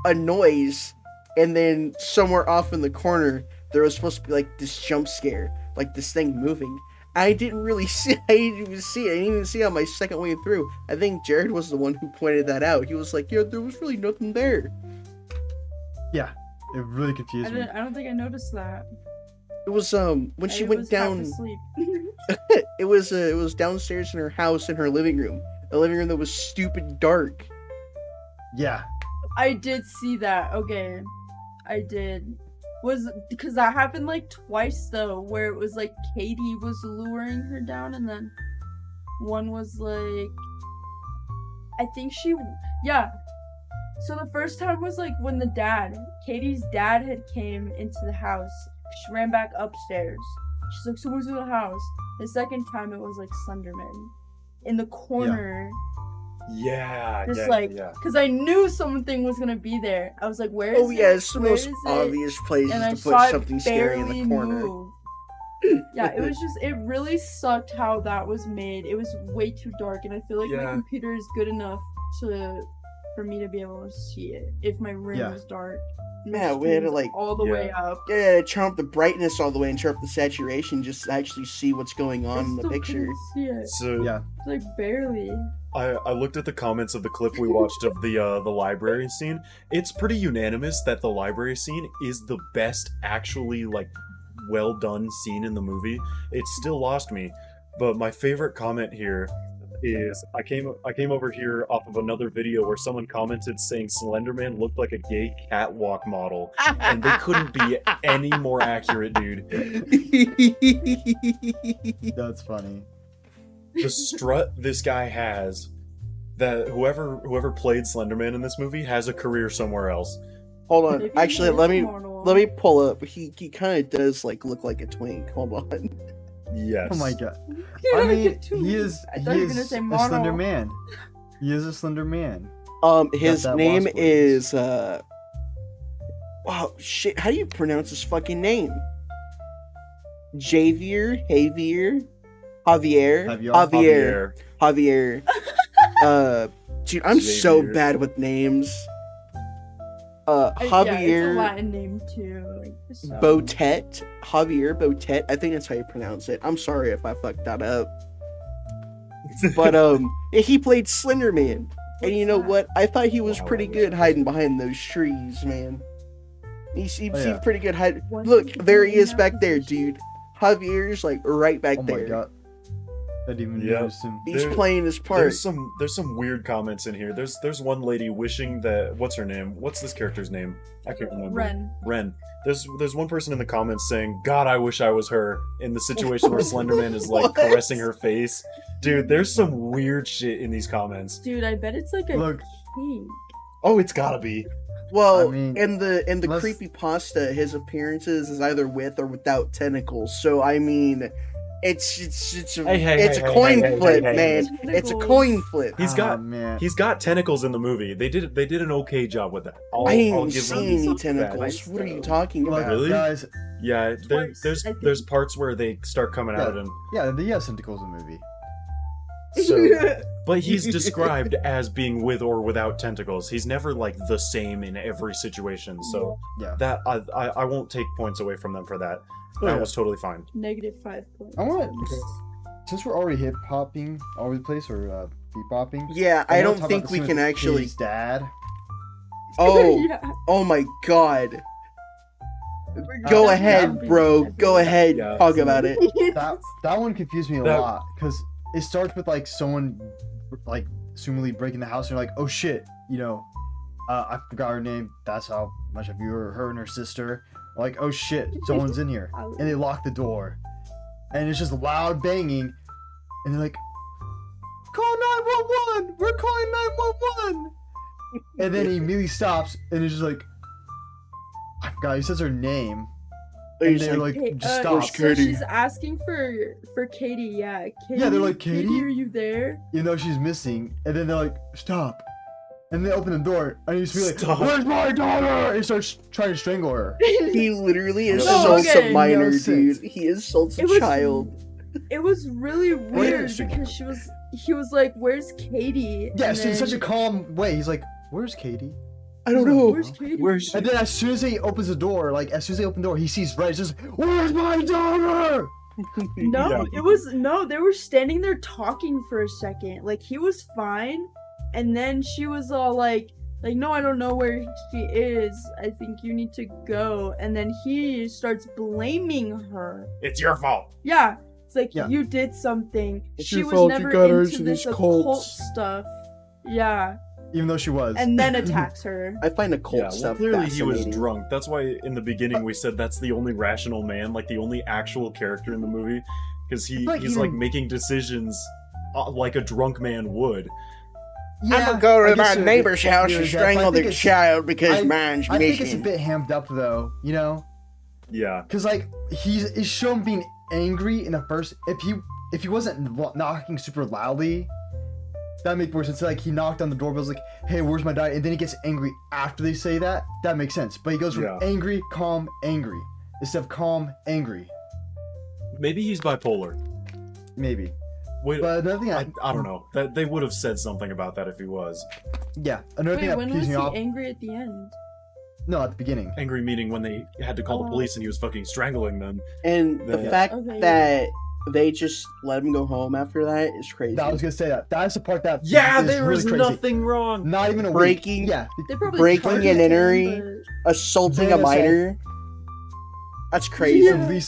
Speaker 2: a noise, and then somewhere off in the corner there was supposed to be like this jump scare, like this thing moving. I didn't really see. I didn't even see it. I didn't even see it on my second way through. I think Jared was the one who pointed that out. He was like, "Yeah, there was really nothing there."
Speaker 5: Yeah, it really confused me.
Speaker 4: I don't think I noticed that.
Speaker 2: It was when she went
Speaker 4: was half
Speaker 2: down.
Speaker 4: asleep.
Speaker 2: It was downstairs in her house in her living room. A living room that was stupid dark.
Speaker 5: Yeah,
Speaker 4: I did see that. Okay, I did. Was because that happened like twice though, where it was like Katie was luring her down, and then one was like, I think yeah. So the first time was like when Katie's dad had came into the house. She ran back upstairs. She's like, someone's in the house. The second time it was like Slenderman in the corner.
Speaker 3: Yeah,
Speaker 4: Just
Speaker 3: yeah,
Speaker 4: like,
Speaker 3: yeah.
Speaker 4: because I knew something was gonna be there. I was like, where is
Speaker 2: Oh
Speaker 4: it?
Speaker 2: yeah, it's the
Speaker 4: Where
Speaker 2: most
Speaker 4: is it?
Speaker 2: obvious place
Speaker 4: And I
Speaker 2: to
Speaker 4: saw
Speaker 2: put
Speaker 4: it
Speaker 2: something scary in the
Speaker 4: barely
Speaker 2: corner.
Speaker 4: move. Yeah, it was just, it really sucked how that was made. It was way too dark, and I feel like my
Speaker 3: Yeah.
Speaker 4: computer is good enough for me to be able to see it if my room
Speaker 5: Yeah.
Speaker 4: is dark.
Speaker 2: Yeah, we had to, like-
Speaker 4: all the way up.
Speaker 2: Yeah, turn up the brightness all the way and turn up the saturation just to actually see what's going on in the
Speaker 4: Still
Speaker 2: picture.
Speaker 4: couldn't see it.
Speaker 3: So
Speaker 5: yeah.
Speaker 4: Like barely.
Speaker 3: I looked at the comments of the clip we watched of the library scene. It's pretty unanimous that the library scene is the best actually like well done scene in the movie. It still lost me, but my favorite comment here is I came over here off of another video where someone commented saying Slenderman looked like a gay catwalk model, and they couldn't be any more accurate, dude.
Speaker 5: That's funny.
Speaker 3: the strut this guy has, that whoever played Slenderman in this movie has a career somewhere else.
Speaker 2: Hold on.
Speaker 4: Maybe
Speaker 2: Actually,
Speaker 4: he is
Speaker 2: let
Speaker 4: immortal.
Speaker 2: me pull up. He kind of does like look like a twink. Hold on.
Speaker 3: Yes.
Speaker 5: Oh my god.
Speaker 4: Yeah,
Speaker 5: I
Speaker 4: like a
Speaker 5: mean,
Speaker 4: twink.
Speaker 5: he is
Speaker 4: I thought you were gonna
Speaker 5: a
Speaker 4: say mono.
Speaker 5: slender man. He is a slender man.
Speaker 2: His
Speaker 5: that
Speaker 2: name
Speaker 5: wasp
Speaker 2: is wow, shit. How do you pronounce his fucking name? Javier, Javier, Javier. Dude, I'm so
Speaker 3: Javier.
Speaker 2: bad with names.
Speaker 4: Yeah, it's a
Speaker 2: Javier
Speaker 4: Latin name too. Like, so.
Speaker 2: Botet. Javier Botet. I think that's how you pronounce it. I'm sorry if I fucked that up. But he played Slender Man. And you know
Speaker 4: What's
Speaker 2: what? I thought he was
Speaker 3: Wow,
Speaker 2: pretty
Speaker 3: I wish
Speaker 2: good
Speaker 3: I
Speaker 2: hiding behind those trees, man. He seemed
Speaker 5: Oh, yeah.
Speaker 2: pretty good hiding.
Speaker 4: What
Speaker 2: Look,
Speaker 4: did he
Speaker 2: there
Speaker 4: do
Speaker 2: he
Speaker 4: in
Speaker 2: is
Speaker 4: that
Speaker 2: back there,
Speaker 4: position?
Speaker 2: dude. Javier's like right back
Speaker 5: Oh
Speaker 2: there.
Speaker 5: my god. I didn't even
Speaker 3: Yep.
Speaker 5: notice him.
Speaker 2: He's
Speaker 3: There-
Speaker 2: playing his part.
Speaker 3: There's some weird comments in here. There's one lady wishing that, what's her name? What's this character's name? I can't remember.
Speaker 4: Ren.
Speaker 3: There's one person in the comments saying, "God, I wish I was her." In the situation where Slenderman is like
Speaker 2: What?
Speaker 3: caressing her face. Dude, there's some weird shit in these comments.
Speaker 4: Dude, I bet it's like a
Speaker 5: Look,
Speaker 4: king.
Speaker 3: Oh, it's gotta be.
Speaker 2: Well,
Speaker 5: I mean,
Speaker 2: in the
Speaker 5: let's-
Speaker 2: creepypasta, his appearances is either with or without tentacles. So I mean, it's a
Speaker 3: Hey,
Speaker 2: it's a coin
Speaker 3: hey,
Speaker 2: flip,
Speaker 3: hey.
Speaker 2: man. It's a
Speaker 4: Tentacles.
Speaker 2: coin flip.
Speaker 3: He's
Speaker 5: ah,
Speaker 3: got
Speaker 5: man.
Speaker 3: he's got tentacles in the movie. They did an okay job with that. I'll
Speaker 2: I ain't
Speaker 3: give
Speaker 2: even
Speaker 3: them
Speaker 2: seen any
Speaker 3: that.
Speaker 2: tentacles. What are you talking
Speaker 5: Look,
Speaker 2: about?
Speaker 3: Really?
Speaker 5: guys.
Speaker 3: Yeah,
Speaker 4: Twice, I
Speaker 3: there's
Speaker 4: think.
Speaker 3: parts where they start coming out and
Speaker 5: Yeah, he has tentacles in the movie.
Speaker 3: so but he's described as being with or without tentacles. He's never like the same in every situation. So
Speaker 5: Yeah.
Speaker 3: that I won't take points away from them for that. That
Speaker 5: Yeah.
Speaker 3: was totally fine.
Speaker 4: -5 points.
Speaker 5: I want since we're already hip hopping all over the place or beat bopping.
Speaker 2: Yeah, I
Speaker 5: wanna
Speaker 2: don't
Speaker 5: talk
Speaker 2: think
Speaker 5: about
Speaker 2: we
Speaker 5: the
Speaker 2: can
Speaker 5: scene with
Speaker 2: actually.
Speaker 5: Katie's dad.
Speaker 2: Oh,
Speaker 4: Yeah.
Speaker 2: oh my god.
Speaker 4: We're
Speaker 2: Go
Speaker 4: definitely
Speaker 2: ahead,
Speaker 4: jumping
Speaker 2: bro.
Speaker 4: ahead.
Speaker 2: Go ahead.
Speaker 3: Yeah.
Speaker 2: Talk about it.
Speaker 5: That one confused me a
Speaker 3: That-
Speaker 5: lot because it starts with like someone like assumingly breaking the house and you're like, oh shit, you know, I forgot her name. That's how much of you are her and her sister. Like, oh shit, someone's in here, and they lock the door, and it's just loud banging, and they're like, call 911. We're calling 911. And then he immediately stops, and it's just like, I forgot. He says her name, and
Speaker 2: He's
Speaker 5: they're
Speaker 2: like,
Speaker 5: like,
Speaker 4: Hey,
Speaker 5: just
Speaker 2: Where's
Speaker 5: stop.
Speaker 4: So
Speaker 2: Katie?
Speaker 4: she's asking for Katie, yeah. Katie,
Speaker 5: Yeah, they're like, Katie?
Speaker 4: are you there?
Speaker 5: You know she's missing, and then they're like, stop. And they open the door, and he's like,
Speaker 3: Stop.
Speaker 5: where's my daughter? And he starts trying to strangle her.
Speaker 2: he literally
Speaker 3: No,
Speaker 2: assaults
Speaker 4: okay.
Speaker 2: a minor,
Speaker 5: No sense.
Speaker 2: dude. He assaults a
Speaker 4: It was-
Speaker 2: child.
Speaker 4: It was really weird
Speaker 3: Wait.
Speaker 4: because he was like, "Where's Katie?"
Speaker 5: Yes,
Speaker 4: And
Speaker 5: in such a
Speaker 4: then,
Speaker 5: calm way. He's like, where's Katie?
Speaker 2: I don't know.
Speaker 4: Where's Katie?
Speaker 3: Where's she?
Speaker 5: And then as soon as he opens the door, like, as soon as they open the door, he sees Red. It's just, where's my daughter?
Speaker 4: No,
Speaker 3: Yeah.
Speaker 4: it was no. They were standing there talking for a second. Like he was fine, and then she was all like, no, I don't know where she is. I think you need to go. And then he starts blaming her.
Speaker 3: It's your fault.
Speaker 4: Yeah, it's like
Speaker 5: Yeah.
Speaker 4: you did something.
Speaker 2: It's
Speaker 4: She
Speaker 2: your
Speaker 4: was
Speaker 2: fault you
Speaker 4: never
Speaker 2: got her
Speaker 4: into
Speaker 2: into
Speaker 4: this
Speaker 2: these
Speaker 4: occult
Speaker 2: cults.
Speaker 4: stuff. Yeah,
Speaker 5: Even though she was.
Speaker 4: and then attacks her.
Speaker 2: I find occult
Speaker 3: Yeah, well,
Speaker 2: stuff
Speaker 3: clearly he was
Speaker 2: fascinating.
Speaker 3: drunk. That's why in the beginning we said that's the only rational man, like the only actual character in the movie, because
Speaker 5: I feel like
Speaker 3: he's
Speaker 5: even-
Speaker 3: like making decisions like a drunk man would.
Speaker 5: Yeah,
Speaker 2: I'm gonna go
Speaker 5: I
Speaker 2: to
Speaker 5: guess
Speaker 2: my
Speaker 5: so.
Speaker 2: neighbor's house
Speaker 5: There's
Speaker 2: and
Speaker 5: that, but I
Speaker 2: strangle
Speaker 5: think
Speaker 2: their
Speaker 5: it's-
Speaker 2: child because
Speaker 5: I-
Speaker 2: mine's
Speaker 5: I think it's a
Speaker 2: missing.
Speaker 5: bit hammed up, though, you know?
Speaker 3: Yeah,
Speaker 5: Because, like, he's shown being angry in the first. If he wasn't knocking super loudly, that makes more sense. Like, he knocked on the doorbell, was like, hey, where's my dad? And then he gets angry after they say that. That makes sense. But he goes from
Speaker 3: Yeah.
Speaker 5: angry, calm, angry. Instead of calm, angry.
Speaker 3: maybe he's bipolar.
Speaker 5: Maybe.
Speaker 3: Wait,
Speaker 5: But another thing
Speaker 3: I don't know. That they would have said something about that if he was
Speaker 5: Yeah, another thing
Speaker 4: Wait,
Speaker 5: that
Speaker 4: when
Speaker 5: pisses
Speaker 4: was
Speaker 5: me
Speaker 4: he
Speaker 5: off.
Speaker 4: angry at the end?
Speaker 5: No, at the beginning.
Speaker 3: angry. Meaning when they had to call the
Speaker 4: Oh.
Speaker 3: police and he was fucking strangling them.
Speaker 2: And the
Speaker 3: Yeah.
Speaker 2: fact
Speaker 4: Okay.
Speaker 2: that they just let him go home after that is crazy.
Speaker 5: I was gonna say that. That's the part that
Speaker 3: Yeah,
Speaker 5: is
Speaker 3: there
Speaker 5: really
Speaker 3: was
Speaker 5: crazy.
Speaker 3: nothing wrong.
Speaker 5: Not even a week.
Speaker 2: Breaking-
Speaker 5: Yeah,
Speaker 4: They probably
Speaker 2: Breaking
Speaker 4: charged
Speaker 2: and
Speaker 4: him,
Speaker 2: entering. Assaulting
Speaker 5: Then
Speaker 2: a
Speaker 5: it's like-
Speaker 2: minor. That's crazy.
Speaker 4: Yeah.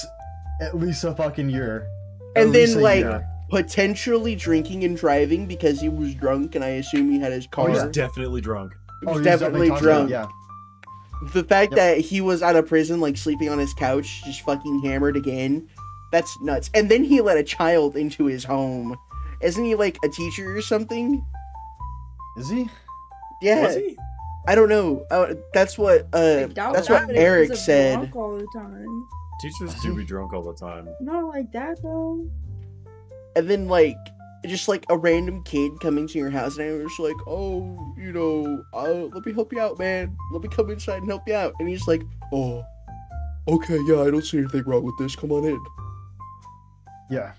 Speaker 5: at least a fucking year.
Speaker 2: And
Speaker 5: At
Speaker 2: then,
Speaker 5: least a
Speaker 2: like,
Speaker 5: year.
Speaker 2: potentially drinking and driving because he was drunk, and I assume he had his car.
Speaker 3: He
Speaker 5: yeah.
Speaker 3: was definitely drunk.
Speaker 2: He was
Speaker 5: he's
Speaker 2: definitely
Speaker 5: talking about-
Speaker 2: drunk.
Speaker 5: Yeah.
Speaker 2: The fact
Speaker 5: Yep.
Speaker 2: that he was out of prison, like sleeping on his couch, just fucking hammered again, that's nuts. And then he let a child into his home. Isn't he like a teacher or something?
Speaker 5: Is he?
Speaker 2: Yeah.
Speaker 3: Was he?
Speaker 2: I don't know. That's what
Speaker 4: I doubt
Speaker 2: that's
Speaker 4: that
Speaker 2: what
Speaker 4: if
Speaker 2: Eric
Speaker 4: he's a
Speaker 2: said.
Speaker 4: drunk all the time.
Speaker 3: Teachers do be drunk all the time.
Speaker 4: Not like that though.
Speaker 2: And then like just like a random kid coming to your house and I was like, oh, you know, let me help you out, man. Let me come inside and help you out. And he's like, oh, okay, yeah, I don't see anything wrong with this. Come on in.
Speaker 5: Yeah.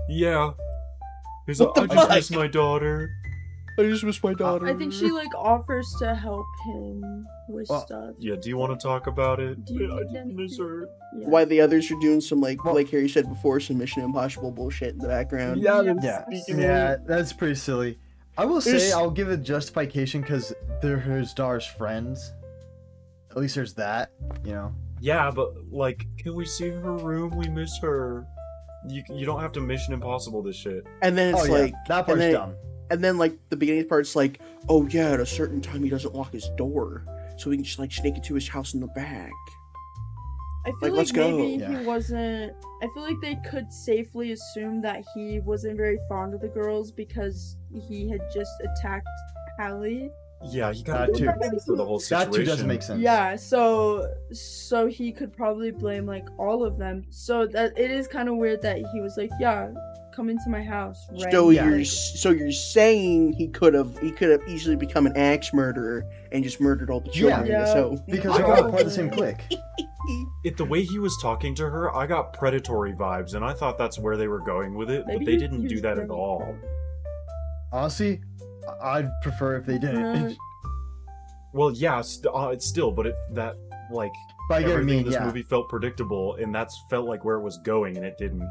Speaker 3: Yeah. He's
Speaker 2: What
Speaker 3: like,
Speaker 2: the
Speaker 3: I just
Speaker 2: fuck?
Speaker 3: miss my daughter.
Speaker 2: I just miss my daughter.
Speaker 4: I think she like offers to help him with
Speaker 5: Well,
Speaker 4: stuff.
Speaker 3: Yeah, do you want to talk about it?
Speaker 4: Do you
Speaker 3: I
Speaker 4: need
Speaker 3: just
Speaker 4: anything?
Speaker 3: miss her.
Speaker 4: Yeah.
Speaker 2: Why the others are doing some
Speaker 5: Well-
Speaker 2: like Harry said before, some Mission Impossible bullshit in the background.
Speaker 3: Yeah,
Speaker 5: Yeah.
Speaker 3: speaking
Speaker 5: Yeah, that's pretty silly. I will say
Speaker 2: There's-
Speaker 5: I'll give it justification because they're his daughter's friends. At least there's that, you know.
Speaker 3: Yeah, but like, can we see her room? We miss her. You don't have to Mission Impossible this shit.
Speaker 2: And then it's
Speaker 5: oh yeah,
Speaker 2: like
Speaker 5: that
Speaker 2: and
Speaker 5: part's
Speaker 2: then,
Speaker 5: dumb.
Speaker 2: and then like the beginning part's like, oh yeah, at a certain time he doesn't lock his door. So we can just like sneak into his house in the back.
Speaker 4: I feel
Speaker 2: Like,
Speaker 4: like,
Speaker 2: let's go.
Speaker 4: maybe
Speaker 5: Yeah.
Speaker 4: he wasn't. I feel like they could safely assume that he wasn't very fond of the girls because he had just attacked Hallie.
Speaker 3: Yeah, you
Speaker 5: That
Speaker 3: gotta
Speaker 5: too.
Speaker 3: do for the whole situation.
Speaker 5: That too doesn't make sense.
Speaker 4: Yeah, so he could probably blame like all of them. So that it is kind of weird that he was like, yeah, come into my house. Right?
Speaker 2: So
Speaker 5: Yeah.
Speaker 2: you're saying he could have easily become an axe murderer and just murdered all the children.
Speaker 4: Yeah.
Speaker 2: So
Speaker 5: Because
Speaker 3: I
Speaker 5: they're all
Speaker 3: got-
Speaker 5: part of the same clique.
Speaker 3: The way he was talking to her, I got predatory vibes, and I thought that's where they were going with it,
Speaker 4: Maybe
Speaker 3: but they
Speaker 4: he
Speaker 3: didn't do
Speaker 4: was
Speaker 3: that at
Speaker 4: very-
Speaker 3: all.
Speaker 5: Honestly, I'd prefer if they didn't.
Speaker 4: Uh,
Speaker 3: Well, yeah, it's still, but that like
Speaker 5: but I get what you
Speaker 3: everything
Speaker 5: mean,
Speaker 3: in this
Speaker 5: yeah.
Speaker 3: movie felt predictable, and that's felt like where it was going, and it didn't,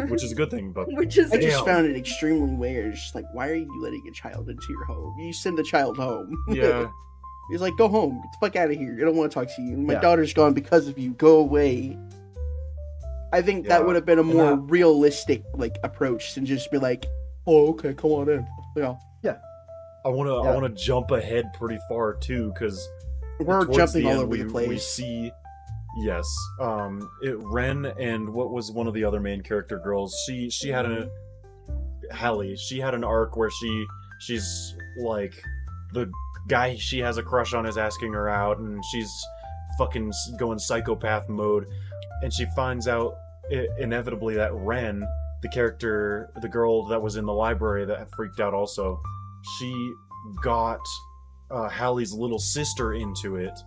Speaker 3: which is a good thing. But
Speaker 4: which is
Speaker 2: I just
Speaker 3: Damn.
Speaker 2: found it extremely weird. It's just like, why are you letting a child into your home? You send the child home.
Speaker 3: yeah,
Speaker 2: He's like, go home. Get the fuck out of here. I don't want to talk to you. My
Speaker 5: Yeah.
Speaker 2: daughter's gone because of you. Go away. I think that
Speaker 3: Yeah,
Speaker 2: would have been a
Speaker 3: and
Speaker 2: more
Speaker 3: that-
Speaker 2: realistic like approach than just be like, oh, okay, come on in. Yeah.
Speaker 3: I want to
Speaker 5: Yeah.
Speaker 3: jump ahead pretty far too, because
Speaker 2: We're jumping all over the place.
Speaker 3: We see, yes, Ren and what was one of the other main character girls. She had Hallie. She had an arc where she's like the guy she has a crush on is asking her out, and she's fucking going psychopath mode, and she finds out inevitably that Ren, the character, the girl that was in the library that had freaked out also, she got Hallie's little sister into it.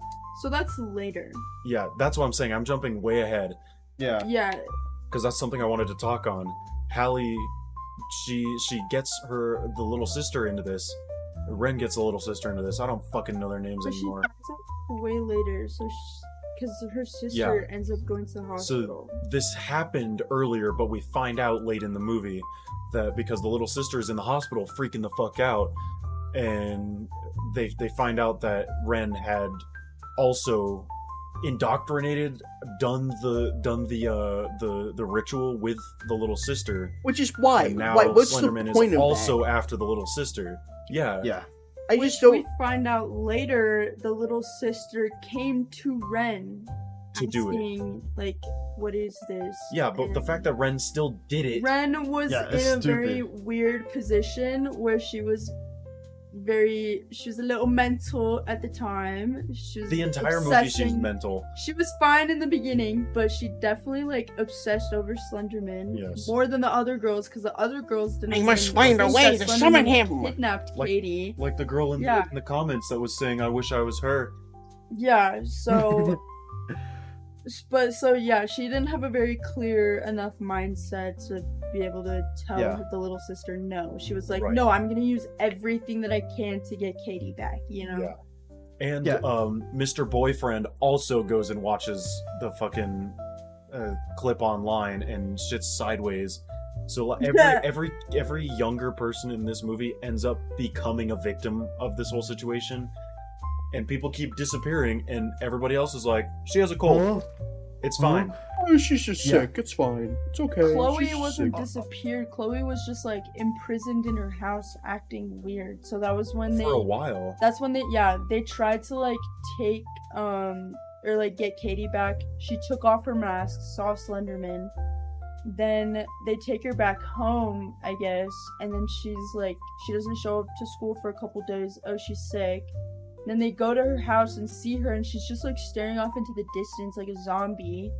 Speaker 4: so that's later.
Speaker 3: Yeah, that's what I'm saying. I'm jumping way ahead
Speaker 5: Yeah.
Speaker 4: Yeah,
Speaker 3: because that's something I wanted to talk on. Hallie, she gets the little sister into this. Ren gets the little sister into this. I don't fucking know their names
Speaker 4: but she
Speaker 3: anymore.
Speaker 4: finds out way later. So because her sister ends up going to the hospital.
Speaker 3: So this happened earlier, but we find out late in the movie that because the little sister is in the hospital freaking the fuck out, and they find out that Ren had also indoctrinated, done the ritual with the little sister.
Speaker 2: Which is why.
Speaker 3: And now
Speaker 2: Why? What's
Speaker 3: Slenderman
Speaker 2: the point
Speaker 3: is
Speaker 2: of
Speaker 3: also
Speaker 2: that?
Speaker 3: after the little sister. Yeah.
Speaker 5: Yeah.
Speaker 2: I
Speaker 4: Which
Speaker 2: just don't.
Speaker 4: we find out later, the little sister came to Ren
Speaker 3: To do it.
Speaker 4: asking, like, what is this?
Speaker 3: Yeah, but the
Speaker 4: And
Speaker 3: fact that Ren still did it.
Speaker 4: Ren was
Speaker 5: Yeah,
Speaker 4: in
Speaker 5: it's
Speaker 4: a very
Speaker 5: stupid.
Speaker 4: weird position where she was a little mental at the time. She was
Speaker 3: The entire movie, she's
Speaker 4: obsessing-
Speaker 3: mental.
Speaker 4: She was fine in the beginning, but she definitely like obsessed over Slenderman
Speaker 3: Yes.
Speaker 4: more than the other girls because the other girls didn't.
Speaker 2: I must
Speaker 4: even
Speaker 2: find a
Speaker 4: think
Speaker 2: way
Speaker 4: that
Speaker 2: to summon
Speaker 4: Slenderman
Speaker 2: him.
Speaker 4: Kidnapped
Speaker 3: Like-
Speaker 4: Katie.
Speaker 3: Like the girl in,
Speaker 4: Yeah.
Speaker 3: in the comments that was saying, "I wish I was her."
Speaker 4: Yeah, so yeah, she didn't have a very clear enough mindset to be able to tell
Speaker 5: Yeah.
Speaker 4: the little sister no. She was like,
Speaker 3: Right.
Speaker 4: no, I'm gonna use everything that I can to get Katie back, you know?
Speaker 3: Yeah. And
Speaker 5: Yeah.
Speaker 3: Mr. Boyfriend also goes and watches the fucking clip online and shit's sideways. So like,
Speaker 4: Yeah.
Speaker 3: every younger person in this movie ends up becoming a victim of this whole situation, and people keep disappearing, and everybody else is like, "She has a cold.
Speaker 5: Huh?
Speaker 3: It's fine."
Speaker 2: Oh, she's just
Speaker 5: Yeah.
Speaker 2: sick. It's fine. It's okay.
Speaker 4: Chloe
Speaker 2: She's
Speaker 4: wasn't
Speaker 2: sick.
Speaker 4: disappeared. Chloe was just like imprisoned in her house acting weird. So that was when
Speaker 3: For a while.
Speaker 4: that's when they tried to like take or like get Katie back. She took off her mask, saw Slenderman, then they take her back home, I guess, and then she's like, she doesn't show up to school for a couple days. Oh, she's sick. Then they go to her house and see her, and she's just like staring off into the distance like a zombie.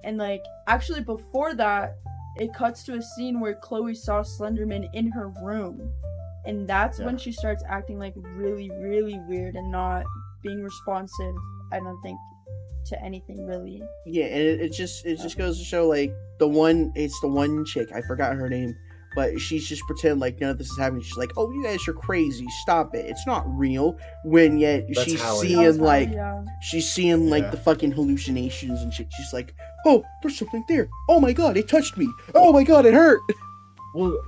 Speaker 4: And like, actually before that, it cuts to a scene where Chloe saw Slenderman in her room. And that's when she starts acting like really, really weird and not being responsive, I don't think, to anything really.
Speaker 2: Yeah, and it just goes to show like the one chick, I forgot her name, but she's just pretend like none of this is happening. She's like, "Oh, you guys are crazy. Stop it. It's not real." When yet
Speaker 3: That's
Speaker 2: she's
Speaker 3: Hallie.
Speaker 2: seeing like
Speaker 4: Yeah.
Speaker 2: she's seeing like
Speaker 5: Yeah.
Speaker 2: the fucking hallucinations and shit. She's like, "Oh, there's something there. Oh my god, it touched me. Oh my god, it hurt."
Speaker 3: Well,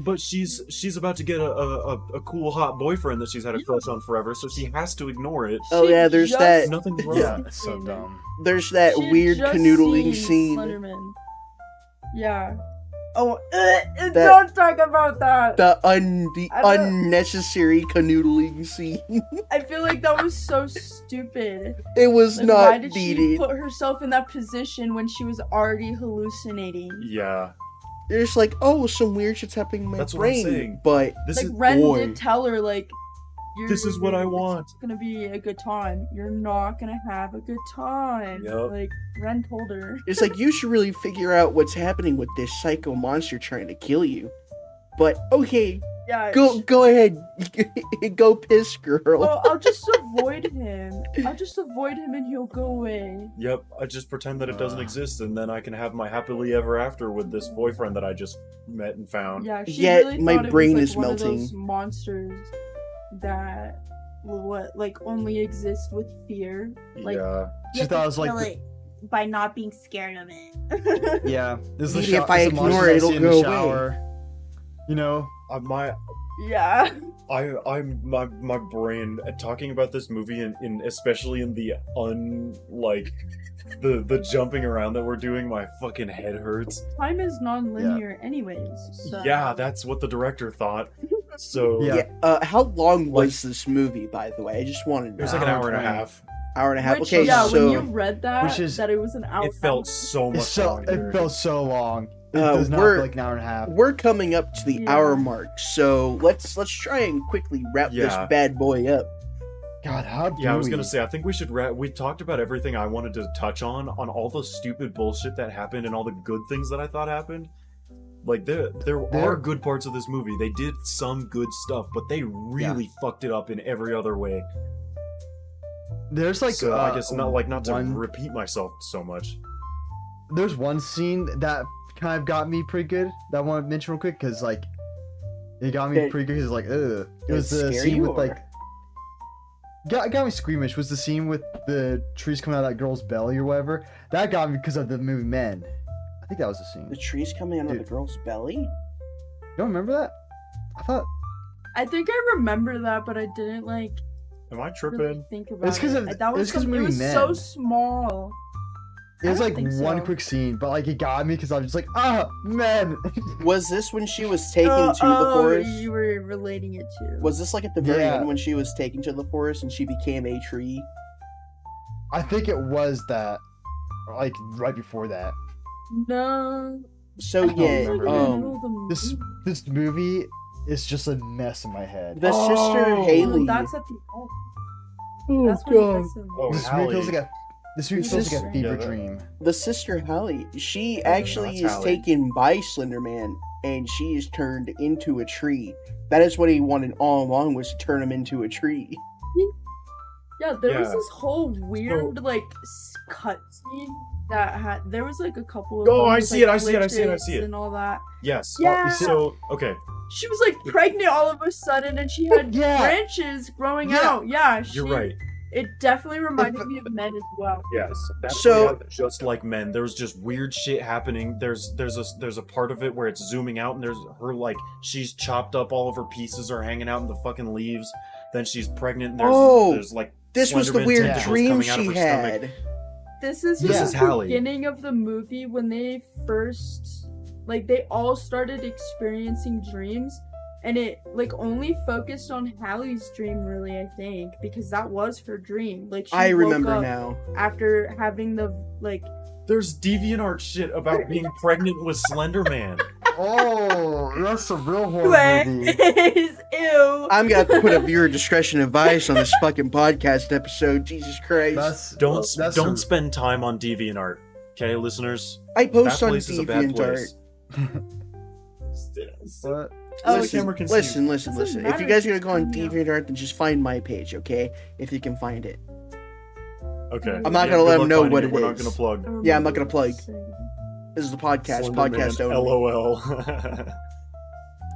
Speaker 3: but she's about to get a cool hot boyfriend that she's had a crush on forever, so she has to ignore it.
Speaker 2: Oh, yeah, there's
Speaker 4: just-
Speaker 2: that-
Speaker 3: Nothing's wrong.
Speaker 5: Yeah, it's so dumb.
Speaker 2: There's that
Speaker 4: She
Speaker 2: weird
Speaker 4: just
Speaker 2: canoodling
Speaker 4: seen
Speaker 2: scene.
Speaker 4: Slenderman. Yeah. Oh,
Speaker 2: That-
Speaker 4: don't talk about that.
Speaker 2: The
Speaker 4: I don't-
Speaker 2: unnecessary canoodling scene.
Speaker 4: I feel like that was so stupid.
Speaker 2: It was
Speaker 4: Like,
Speaker 2: not
Speaker 4: why did
Speaker 2: needed.
Speaker 4: she put herself in that position when she was already hallucinating?
Speaker 3: Yeah.
Speaker 2: It's like, oh, some weird shit's happening in my
Speaker 3: That's what I'm
Speaker 2: brain.
Speaker 3: saying.
Speaker 2: But
Speaker 3: This
Speaker 4: Like
Speaker 3: is
Speaker 4: Ren
Speaker 2: boy.
Speaker 4: did tell her, like,
Speaker 3: This is what I want.
Speaker 4: It's gonna be a good time. You're not gonna have a good time.
Speaker 3: Yup.
Speaker 4: Like Ren told her.
Speaker 2: it's like you should really figure out what's happening with this psycho monster trying to kill you. But okay,
Speaker 4: Yeah.
Speaker 2: go ahead, go piss, girl.
Speaker 4: Well, I'll just avoid him. I'll just avoid him and he'll go away.
Speaker 3: Yep, I just pretend that it doesn't exist, and then I can have my happily ever after with this boyfriend that I just met and found.
Speaker 4: Yeah. She
Speaker 2: Yet
Speaker 4: really
Speaker 2: my
Speaker 4: thought it
Speaker 2: brain
Speaker 4: was,
Speaker 2: is
Speaker 4: like, one
Speaker 2: melting.
Speaker 4: Of those monsters that only exist with fear. Like,
Speaker 3: Yeah.
Speaker 5: She thought it was like,
Speaker 6: kill it by not being scared of it.
Speaker 5: yeah, this is the
Speaker 2: Maybe
Speaker 5: shower.
Speaker 2: if I
Speaker 5: it's the monsters
Speaker 2: ignore it,
Speaker 5: I
Speaker 2: it'll
Speaker 5: see in
Speaker 2: go
Speaker 5: the
Speaker 2: away.
Speaker 5: shower. You know,
Speaker 4: Yeah.
Speaker 3: My brain talking about this movie in especially in the the jumping around that we're doing, my fucking head hurts.
Speaker 4: Time is non-linear anyways. So.
Speaker 3: Yeah, that's what the director thought. So
Speaker 5: Yeah.
Speaker 2: How long was this movie, by the way? I just wanted to
Speaker 3: it was
Speaker 2: know.
Speaker 3: like an hour and a
Speaker 5: 20.
Speaker 3: half.
Speaker 2: Hour and a half.
Speaker 4: Which,
Speaker 2: Okay,
Speaker 4: yeah,
Speaker 2: so
Speaker 4: when you read that,
Speaker 5: Which is-
Speaker 4: that it was an hour.
Speaker 3: It felt so much longer.
Speaker 5: it felt so long. It
Speaker 2: Uh,
Speaker 5: does not
Speaker 2: we're-
Speaker 5: feel like an hour and a half.
Speaker 2: we're coming up to the
Speaker 4: Yeah.
Speaker 2: hour mark, so let's try and quickly wrap this
Speaker 3: Yeah.
Speaker 2: bad boy up.
Speaker 5: God, how do
Speaker 3: Yeah, I was
Speaker 5: we?
Speaker 3: gonna say, I think we should we talked about everything I wanted to touch on all the stupid bullshit that happened and all the good things that I thought happened. Like, there are good parts of this movie. They did some good stuff, but they really fucked it up in every other way.
Speaker 5: There's like,
Speaker 3: So I guess not to
Speaker 5: one-
Speaker 3: repeat myself so much.
Speaker 5: There's one scene that kind of got me pretty good that I want to mention real quick because like it got me
Speaker 2: Did-
Speaker 5: pretty good. Because like, ugh, it
Speaker 2: Did
Speaker 5: was
Speaker 2: it
Speaker 5: the
Speaker 2: scare
Speaker 5: scene
Speaker 2: you,
Speaker 5: with
Speaker 2: or-
Speaker 5: like got me squeamish. Was the scene with the trees coming out of that girl's belly or whatever? That got me because of the movie Men. I think that was the scene.
Speaker 2: The trees coming out of
Speaker 5: Dude.
Speaker 2: the girl's belly?
Speaker 5: You don't remember that? I thought
Speaker 4: I think I remember that, but I didn't like
Speaker 3: Am I
Speaker 4: really
Speaker 3: tripping?
Speaker 4: think about
Speaker 5: It's 'cause
Speaker 4: it.
Speaker 5: of-
Speaker 4: That was
Speaker 5: it's 'cause
Speaker 4: it
Speaker 5: movie
Speaker 4: was
Speaker 5: Men.
Speaker 4: so small.
Speaker 5: it was
Speaker 4: I
Speaker 5: like
Speaker 4: don't think
Speaker 5: one
Speaker 4: so.
Speaker 5: quick scene, but like it got me because I was just like, man.
Speaker 2: Was this when she was taken to the forest?
Speaker 4: You were relating it to.
Speaker 2: Was this like at the very
Speaker 5: Yeah.
Speaker 2: end when she was taken to the forest and she became a tree?
Speaker 5: I think it was that, like right before that.
Speaker 4: No.
Speaker 2: So
Speaker 4: I think it
Speaker 2: yeah,
Speaker 4: was, like, in the middle of the
Speaker 5: This
Speaker 4: movie.
Speaker 5: this movie is just a mess in my head.
Speaker 2: the sister
Speaker 3: Oh.
Speaker 2: Haley.
Speaker 4: That's at the end.
Speaker 2: Oh
Speaker 4: That's when he gets him.
Speaker 3: Oh,
Speaker 5: This
Speaker 3: Hallie.
Speaker 5: movie feels like a
Speaker 2: This-
Speaker 5: fever
Speaker 3: Yeah, that-
Speaker 5: dream.
Speaker 2: The sister Hallie. She
Speaker 3: no,
Speaker 2: actually
Speaker 3: that's
Speaker 2: is
Speaker 3: Hallie.
Speaker 2: taken by Slenderman and she is turned into a tree. That is what he wanted all along, was to turn him into a tree.
Speaker 4: Yeah, there was
Speaker 3: Yeah.
Speaker 4: this whole weird cut scene that had. There was like a couple of.
Speaker 3: Oh,
Speaker 4: them
Speaker 3: I
Speaker 4: with,
Speaker 3: see
Speaker 4: like,
Speaker 3: it, I see it, I see it, I see
Speaker 4: glitches
Speaker 3: it.
Speaker 4: And all that.
Speaker 3: Yes.
Speaker 4: Yeah.
Speaker 3: So, okay.
Speaker 4: She was like pregnant all of a sudden, and she had
Speaker 5: Yeah.
Speaker 4: branches growing
Speaker 5: Yeah.
Speaker 4: out. Yeah,
Speaker 3: You're right.
Speaker 4: It definitely reminded me of Men as well.
Speaker 3: Yes. That's
Speaker 2: So-
Speaker 3: just like Men. There was just weird shit happening. There's a part of it where it's zooming out and there's her she's chopped up, all of her pieces are hanging out in the fucking leaves. Then she's pregnant and there's like
Speaker 2: This was the
Speaker 3: Slenderman
Speaker 2: weird
Speaker 3: tentacles
Speaker 2: dream
Speaker 3: coming out of
Speaker 2: she
Speaker 3: her stomach.
Speaker 2: had.
Speaker 4: This is
Speaker 5: This
Speaker 4: the
Speaker 3: is Hallie.
Speaker 4: beginning of the movie when they first they all started experiencing dreams, and it only focused on Hallie's dream really, I think, because that was her dream. She
Speaker 2: I
Speaker 4: woke
Speaker 2: remember
Speaker 4: up
Speaker 2: now.
Speaker 4: after having the
Speaker 3: There's DeviantArt shit about being pregnant with Slender Man.
Speaker 5: Oh, that's a real horror movie.
Speaker 6: Ew.
Speaker 2: I'm gonna have to put a viewer discretion advice on this fucking podcast episode. Jesus Christ.
Speaker 3: Don't spend time on DeviantArt, okay, listeners?
Speaker 2: I post
Speaker 3: That
Speaker 2: on
Speaker 3: place is a bad
Speaker 2: DeviantArt.
Speaker 3: place.
Speaker 5: What?
Speaker 6: Oh,
Speaker 3: The camera can see
Speaker 2: Listen.
Speaker 6: Doesn't
Speaker 2: If you
Speaker 6: matter
Speaker 2: guys are
Speaker 6: if
Speaker 2: gonna go on
Speaker 6: you find
Speaker 2: DeviantArt, then just find my page, okay? If you can find it.
Speaker 3: Okay.
Speaker 2: I'm not gonna
Speaker 3: good
Speaker 2: let 'em
Speaker 3: luck
Speaker 2: know
Speaker 3: finding
Speaker 2: what
Speaker 3: it.
Speaker 2: it
Speaker 3: We're not
Speaker 2: is.
Speaker 3: gonna plug.
Speaker 2: Yeah, I'm not gonna plug. This is the podcast.
Speaker 3: Slender
Speaker 2: Podcast
Speaker 3: Man,
Speaker 2: only.
Speaker 3: LOL.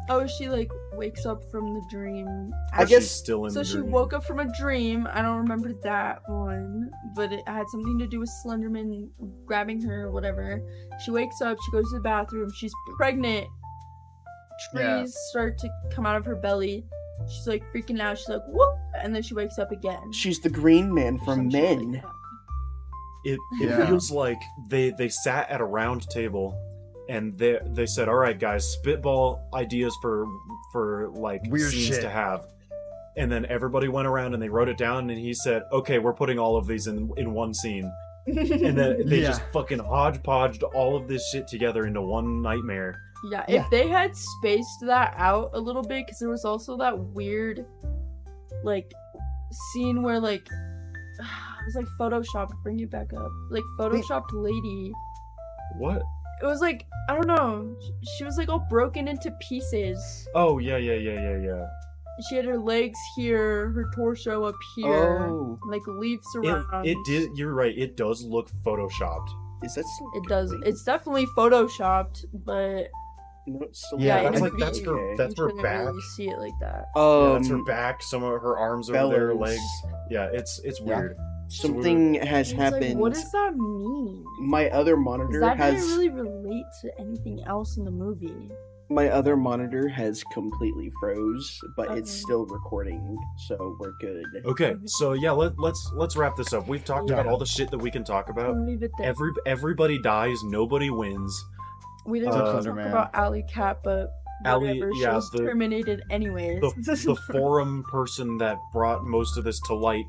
Speaker 4: Oh, she like wakes up from the dream.
Speaker 2: I
Speaker 3: She's
Speaker 2: guess-
Speaker 3: still in
Speaker 4: So
Speaker 3: the
Speaker 4: she
Speaker 3: dream.
Speaker 4: woke up from a dream. I don't remember that one, but it had something to do with Slenderman grabbing her or whatever. She wakes up, she goes to the bathroom, she's pregnant. Trees
Speaker 5: Yeah.
Speaker 4: start to come out of her belly. She's like freaking out. She's like, whoop! And then she wakes up again.
Speaker 2: She's the Green Man
Speaker 4: Or
Speaker 2: from
Speaker 4: some shit like
Speaker 2: Men.
Speaker 4: that.
Speaker 3: It
Speaker 5: Yeah.
Speaker 3: feels like they sat at a round table and they said, all right guys, spitball ideas for like
Speaker 5: Weird
Speaker 3: scenes
Speaker 5: shit.
Speaker 3: to have. And then everybody went around and they wrote it down and he said, okay, we're putting all of these in one scene. And then they
Speaker 5: Yeah.
Speaker 3: just fucking hodgepodged all of this shit together into one nightmare.
Speaker 4: Yeah,
Speaker 5: Yeah.
Speaker 4: if they had spaced that out a little bit, because there was also that weird, like, scene where, like, it was like photoshopped. Bring it back up. Like, photoshopped lady.
Speaker 3: What?
Speaker 4: It was like, I don't know. She was like all broken into pieces.
Speaker 3: Oh yeah.
Speaker 4: She had her legs here, her torso up here,
Speaker 2: Oh.
Speaker 4: like leaves around.
Speaker 3: It did. You're right. It does look photoshopped.
Speaker 2: Is that still
Speaker 4: It does.
Speaker 2: going?
Speaker 4: It's definitely photoshopped, but
Speaker 2: No, it's still
Speaker 5: Yeah,
Speaker 4: yeah,
Speaker 3: that's
Speaker 4: in a
Speaker 3: like that's
Speaker 4: video,
Speaker 3: her. That's
Speaker 4: you
Speaker 3: her
Speaker 4: couldn't
Speaker 3: back.
Speaker 4: really see it like that.
Speaker 3: Yeah, that's her
Speaker 2: Um,
Speaker 3: back. Some of her arms over there, her
Speaker 2: bellows.
Speaker 3: legs. Yeah, it's
Speaker 5: Yeah.
Speaker 3: weird.
Speaker 2: something has
Speaker 4: It's like,
Speaker 2: happened.
Speaker 4: what does that mean?
Speaker 2: My other
Speaker 4: 'Cause
Speaker 2: monitor
Speaker 4: that
Speaker 2: has
Speaker 4: didn't really relate to anything else in the movie.
Speaker 2: has completely froze, but it's
Speaker 4: Okay.
Speaker 2: still recording, so we're good.
Speaker 3: Okay, so yeah, let's wrap this up. We've talked about
Speaker 5: Yeah.
Speaker 3: all the shit that we can talk about.
Speaker 4: We'll leave it there.
Speaker 3: Everybody dies, nobody wins.
Speaker 4: We didn't
Speaker 3: Slender
Speaker 4: talk
Speaker 5: Man.
Speaker 4: about Alley Cat, but
Speaker 3: Ally-
Speaker 4: whatever. She
Speaker 3: yeah,
Speaker 4: was
Speaker 3: the-
Speaker 4: terminated anyways.
Speaker 3: The forum person that brought most of this to light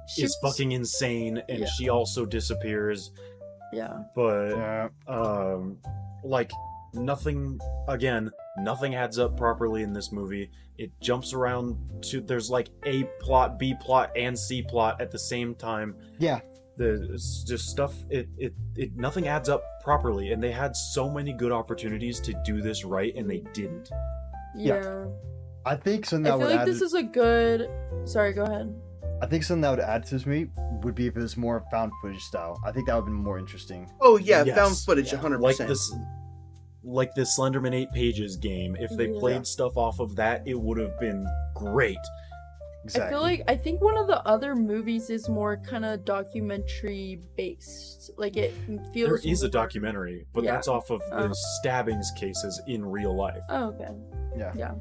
Speaker 4: She
Speaker 3: is
Speaker 4: was-
Speaker 3: fucking insane, and
Speaker 4: Yeah.
Speaker 3: she also disappears.
Speaker 4: Yeah.
Speaker 3: But
Speaker 5: Yeah.
Speaker 3: like nothing adds up properly in this movie. It jumps around to there's like A plot, B plot, and C plot at the same time.
Speaker 5: Yeah.
Speaker 3: It's just stuff. It nothing adds up properly, and they had so many good opportunities to do this right, and they didn't.
Speaker 4: Yeah.
Speaker 5: I think something
Speaker 4: I
Speaker 5: that
Speaker 4: feel
Speaker 5: would
Speaker 4: like
Speaker 5: add.
Speaker 4: this is a good. Sorry, go ahead.
Speaker 5: I think something that would add to this movie would be if it was more found footage style. I think that would have been more interesting.
Speaker 2: Oh yeah,
Speaker 3: Yes.
Speaker 2: found footage,
Speaker 4: Yeah.
Speaker 2: 100%.
Speaker 3: Like this Slenderman 8 Pages game. If they
Speaker 4: Yeah.
Speaker 3: played stuff off of that, it would have been great.
Speaker 5: Exactly.
Speaker 4: I think one of the other movies is more kind of documentary based. Like it feels.
Speaker 3: There is a
Speaker 4: more-
Speaker 3: documentary, but
Speaker 4: Yeah.
Speaker 3: that's off of
Speaker 4: Oh.
Speaker 3: the stabbings cases in real life.
Speaker 4: Oh, okay.
Speaker 5: Yeah.
Speaker 4: Yeah.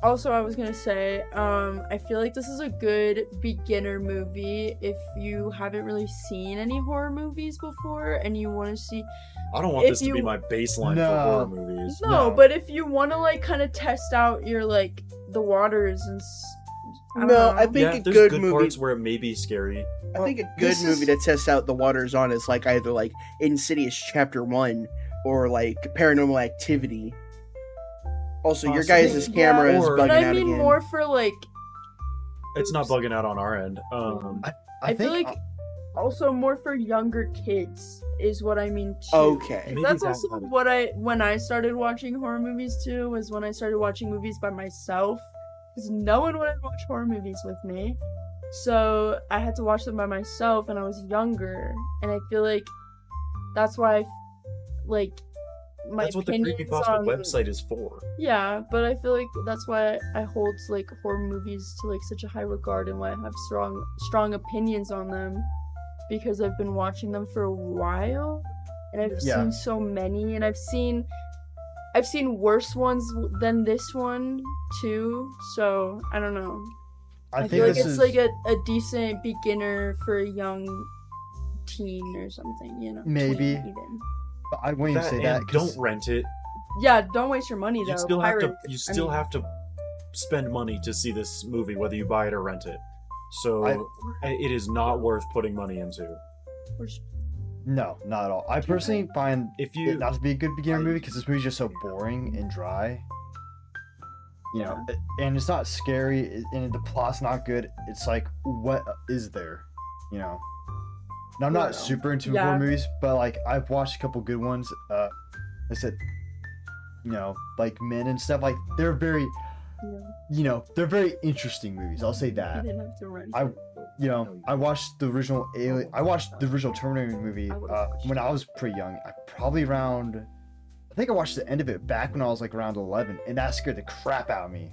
Speaker 4: Also, I was gonna say, I feel like this is a good beginner movie if you haven't really seen any horror movies before and you want to see.
Speaker 3: I don't want
Speaker 4: If
Speaker 3: this to be
Speaker 4: you-
Speaker 3: my baseline
Speaker 5: No.
Speaker 3: for horror movies.
Speaker 4: No,
Speaker 5: No.
Speaker 4: but if you want to like kind of test out your like the waters and. I don't
Speaker 2: No,
Speaker 4: know.
Speaker 2: I think
Speaker 3: Yeah,
Speaker 2: a
Speaker 3: there's
Speaker 2: good
Speaker 3: good
Speaker 2: movie.
Speaker 3: parts where it may be scary.
Speaker 2: I think a good
Speaker 5: this
Speaker 2: movie
Speaker 5: is-
Speaker 2: that tests out the waters on is like either like Insidious Chapter 1 or like Paranormal Activity. Also, your
Speaker 3: Possibly.
Speaker 2: guys' camera is
Speaker 3: Or-
Speaker 2: bugging
Speaker 4: But I
Speaker 2: out
Speaker 4: mean
Speaker 2: again.
Speaker 4: more for like.
Speaker 3: It's not bugging out on our end.
Speaker 4: I feel like also more for younger kids is what I mean too.
Speaker 2: Okay.
Speaker 3: Maybe
Speaker 4: That's
Speaker 3: that
Speaker 4: also
Speaker 3: had it.
Speaker 4: what when I started watching horror movies too, was when I started watching movies by myself. Because no one would watch horror movies with me. So I had to watch them by myself and I was younger. And I feel like that's why my
Speaker 3: That's what the
Speaker 4: opinions
Speaker 3: Creepypasta
Speaker 4: on-
Speaker 3: website is for.
Speaker 4: Yeah, but I feel like that's why I hold like horror movies to like such a high regard and why I have strong opinions on them, because I've been watching them for a while and I've
Speaker 5: Yeah.
Speaker 4: seen so many, and I've seen worse ones than this one too. So I don't know. I
Speaker 5: think
Speaker 4: feel like
Speaker 5: this
Speaker 4: it's
Speaker 5: is
Speaker 4: like a decent beginner for a young teen or something, you know?
Speaker 5: Maybe.
Speaker 4: tween even.
Speaker 5: I wouldn't even
Speaker 3: That,
Speaker 5: say that.
Speaker 3: and
Speaker 5: 'cause-
Speaker 3: don't rent it.
Speaker 4: Yeah, don't waste your money though.
Speaker 3: You still have to.
Speaker 4: Pirate-
Speaker 3: You
Speaker 4: I
Speaker 3: still
Speaker 4: mean-
Speaker 3: have to spend money to see this movie, whether you buy it or rent it. So it is not worth putting money into.
Speaker 5: No, not at all. I personally find
Speaker 3: If you
Speaker 5: it not to be a good beginner movie because this movie's just so boring and dry. You know, and it's not scary, and the plot's not good. It's like, what is there? You know. And I'm not super into
Speaker 4: Yeah.
Speaker 5: horror movies, but like I've watched a couple good ones. I said, you know, like Men and stuff. Like they're very, you know, they're very interesting movies. I'll say that.
Speaker 4: You didn't have to run.
Speaker 5: You know, I watched the original Alien. I watched the original Terminator movie when I was pretty young. Probably around. I think I watched the end of it back when I was like around 11, and that scared the crap out of me.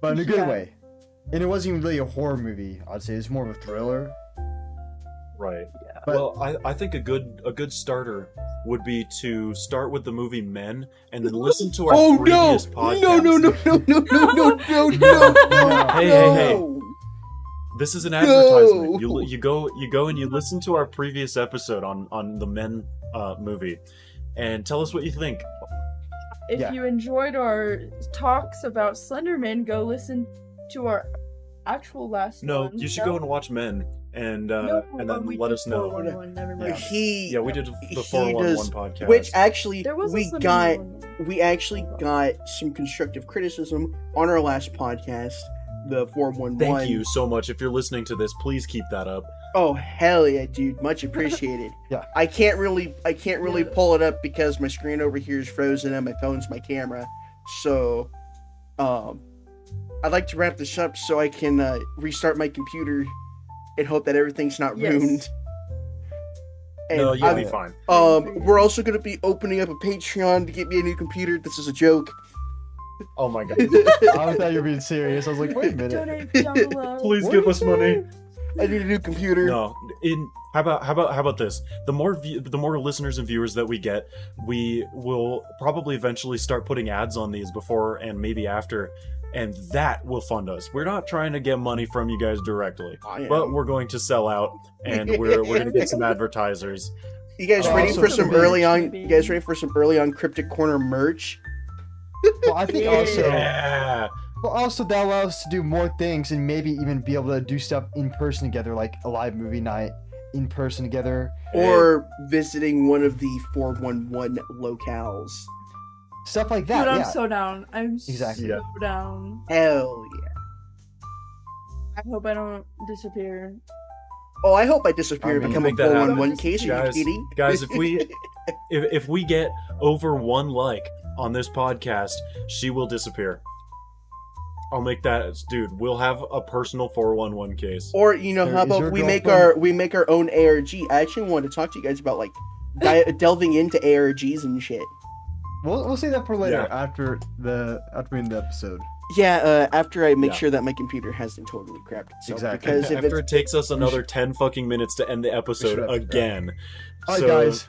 Speaker 5: But in a good
Speaker 4: Yeah.
Speaker 5: way. And it wasn't even really a horror movie. I'd say it's more of a thriller.
Speaker 3: right.
Speaker 5: But
Speaker 3: Well, I think a good starter would be to start with the movie Men and then listen to our
Speaker 2: Oh no!
Speaker 3: previous podcast.
Speaker 2: No!
Speaker 3: Hey. This is an advertisement.
Speaker 2: No.
Speaker 3: You go and you listen to our previous episode on the Men movie, and tell us what you think.
Speaker 4: If
Speaker 5: Yeah.
Speaker 4: you enjoyed our talks about Slenderman, go listen to our actual last
Speaker 3: No,
Speaker 4: one.
Speaker 3: you should go and watch Men and then
Speaker 4: we
Speaker 3: let
Speaker 4: did
Speaker 3: us know.
Speaker 4: 411, never mind.
Speaker 3: Yeah, we did the
Speaker 2: he
Speaker 3: 411
Speaker 2: does-
Speaker 3: podcast.
Speaker 2: Which actually
Speaker 4: There was a
Speaker 2: we
Speaker 4: Slenderman
Speaker 2: got
Speaker 4: one.
Speaker 2: we actually got some constructive criticism on our last podcast, the 411.
Speaker 3: Thank you so much. If you're listening to this, please keep that up.
Speaker 2: Oh hell yeah, dude! Much appreciated.
Speaker 5: Yeah.
Speaker 2: I can't really
Speaker 4: Yeah.
Speaker 2: pull it up because my screen over here is frozen and my phone's my camera. So, I'd like to wrap this up so I can restart my computer and hope that everything's not
Speaker 4: Yes.
Speaker 2: ruined. And
Speaker 3: No, you'll
Speaker 2: I'm-
Speaker 3: be fine.
Speaker 2: we're also going to be opening up a Patreon to get me a new computer. This is a joke.
Speaker 3: Oh my god.
Speaker 5: I thought you were being serious. I was like, wait a minute.
Speaker 4: Donate down below.
Speaker 3: Please
Speaker 5: What
Speaker 3: give
Speaker 5: is
Speaker 3: us money.
Speaker 2: I need a new computer.
Speaker 3: No, how about this? The more listeners and viewers that we get, we will probably eventually start putting ads on these before and maybe after, and that will fund us. We're not trying to get money from you guys directly,
Speaker 2: I am.
Speaker 3: but we're going to sell out, and we're going to get some advertisers.
Speaker 2: You guys
Speaker 5: Oh,
Speaker 2: ready
Speaker 5: also
Speaker 2: for some
Speaker 5: some
Speaker 2: early
Speaker 4: merch,
Speaker 2: on?
Speaker 4: maybe.
Speaker 2: You guys ready for some early on Cryptic Corner merch?
Speaker 5: Well, I think
Speaker 4: Yeah.
Speaker 5: also,
Speaker 3: Yeah.
Speaker 5: well, also that allows us to do more things and maybe even be able to do stuff in person together, like a live movie night in person together,
Speaker 2: Or visiting one of the 411 locales?
Speaker 5: stuff like
Speaker 4: Dude,
Speaker 5: that.
Speaker 4: I'm
Speaker 5: Yeah,
Speaker 4: so down. I'm
Speaker 5: Exactly.
Speaker 4: so
Speaker 3: Yeah.
Speaker 4: down.
Speaker 2: Hell yeah!
Speaker 4: I hope I don't disappear.
Speaker 2: Oh, I hope I disappear
Speaker 5: I
Speaker 2: and
Speaker 5: mean,
Speaker 2: become a
Speaker 3: make that happen.
Speaker 2: 411 case. Are you
Speaker 3: Guys,
Speaker 2: kidding?
Speaker 3: guys, if we get over 1 like on this podcast, she will disappear. I'll make that, dude. We'll have a personal 411 case.
Speaker 2: Or you know,
Speaker 5: Is
Speaker 2: how about
Speaker 5: your
Speaker 2: we make
Speaker 5: girlfriend-
Speaker 2: our own ARG? I actually wanted to talk to you guys about like delving into ARGs and shit.
Speaker 5: we'll say that for later
Speaker 3: Yeah.
Speaker 5: after we end the episode.
Speaker 2: Yeah, after I make
Speaker 3: Yeah.
Speaker 2: sure that my computer hasn't totally crapped itself.
Speaker 5: Exactly.
Speaker 2: Because if
Speaker 3: After
Speaker 2: it's
Speaker 3: it takes us another 10 fucking minutes to end the episode
Speaker 5: wrap it up.
Speaker 3: again.
Speaker 5: All right,
Speaker 3: So,
Speaker 5: guys.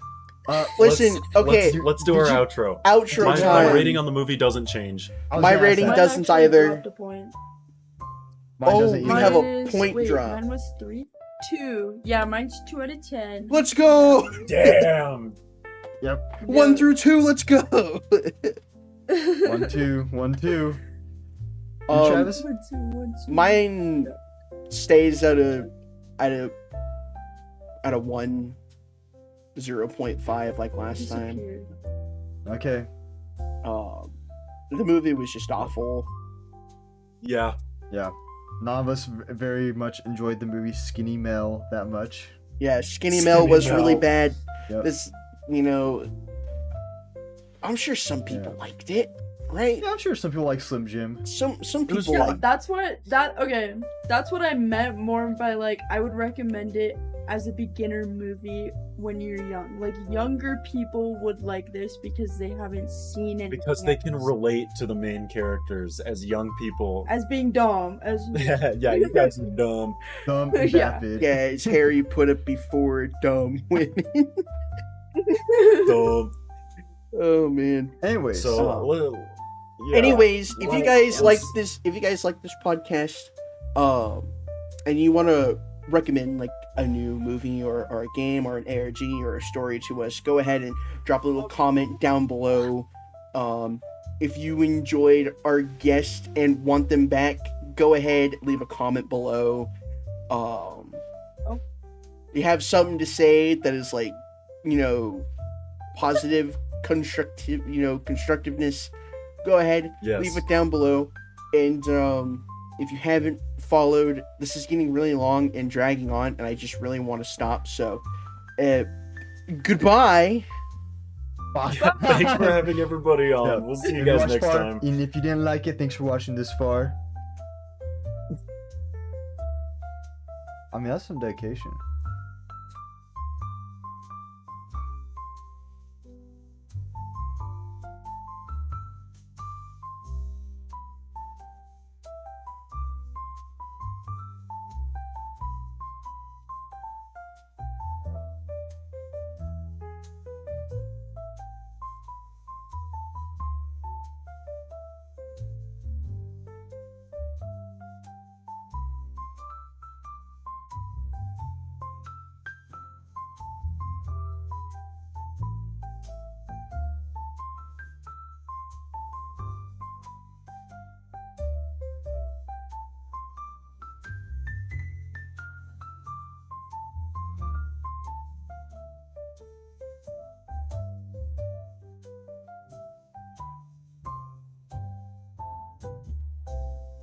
Speaker 2: listen,
Speaker 3: let's-
Speaker 2: okay,
Speaker 3: let's do our
Speaker 5: Did you-
Speaker 3: outro.
Speaker 2: outro
Speaker 3: My
Speaker 2: time.
Speaker 3: rating on the movie doesn't change.
Speaker 5: I was
Speaker 2: my
Speaker 5: gonna ask
Speaker 2: rating
Speaker 5: that.
Speaker 2: does- doesn't
Speaker 4: actually
Speaker 2: either.
Speaker 4: dropped a point.
Speaker 5: Mine
Speaker 2: Oh,
Speaker 5: doesn't
Speaker 2: we
Speaker 5: either.
Speaker 2: have a
Speaker 4: Mine is-
Speaker 2: point
Speaker 4: wait,
Speaker 2: drop.
Speaker 4: Mine was 2. Yeah, mine's 2 out of 10.
Speaker 2: Let's go.
Speaker 3: Damn.
Speaker 5: Yep.
Speaker 2: 1 through 2. Let's go.
Speaker 5: 1, 2, 1, 2. You, Travis?
Speaker 4: 1, 2, 1, 2.
Speaker 2: Mine stays at a 1, 0.5 like last time.
Speaker 4: Disappeared.
Speaker 5: Okay.
Speaker 2: The movie was just awful.
Speaker 3: Yeah.
Speaker 5: Yeah. None of us very much enjoyed the movie Skinny Mel that much.
Speaker 2: Yeah, Skinny
Speaker 3: Skinny
Speaker 2: Mel was
Speaker 3: Mel.
Speaker 2: really bad.
Speaker 5: Yep.
Speaker 2: This, you know, I'm sure some people liked it, right?
Speaker 5: Yeah, I'm sure some people like Slim Jim.
Speaker 2: Some
Speaker 3: It was
Speaker 2: people
Speaker 3: fun.
Speaker 2: like.
Speaker 4: That's what that's what I meant more by like I would recommend it as a beginner movie when you're young. Like younger people would like this because they haven't seen it.
Speaker 3: Because they can relate to the main characters as young people.
Speaker 4: as being dumb as
Speaker 3: Yeah, you guys are dumb.
Speaker 5: Dumb and
Speaker 4: Yeah.
Speaker 5: vapid.
Speaker 2: Yeah, it's Harry put it before dumb women.
Speaker 3: Dumb.
Speaker 2: Oh man.
Speaker 5: Anyways,
Speaker 3: So, yeah.
Speaker 2: Anyways, if you
Speaker 3: Well,
Speaker 2: guys like
Speaker 3: let's-
Speaker 2: this podcast, and you want to recommend like a new movie or a game or an ARG or a story to us, go ahead and drop a little comment down below. If you enjoyed our guest and want them back, go ahead, leave a comment below. you have something to say that is like, positive, constructiveness, go ahead,
Speaker 3: Yes.
Speaker 2: leave it down below. And if you haven't followed, this is getting really long and dragging on, and I just really want to stop. So, goodbye.
Speaker 3: Thanks for having everybody on.
Speaker 5: Yeah.
Speaker 3: We'll see you
Speaker 5: If you
Speaker 3: guys
Speaker 5: watched
Speaker 3: next
Speaker 5: far,
Speaker 3: time.
Speaker 5: And if you didn't like it, thanks for watching this far. I mean, that's some dedication.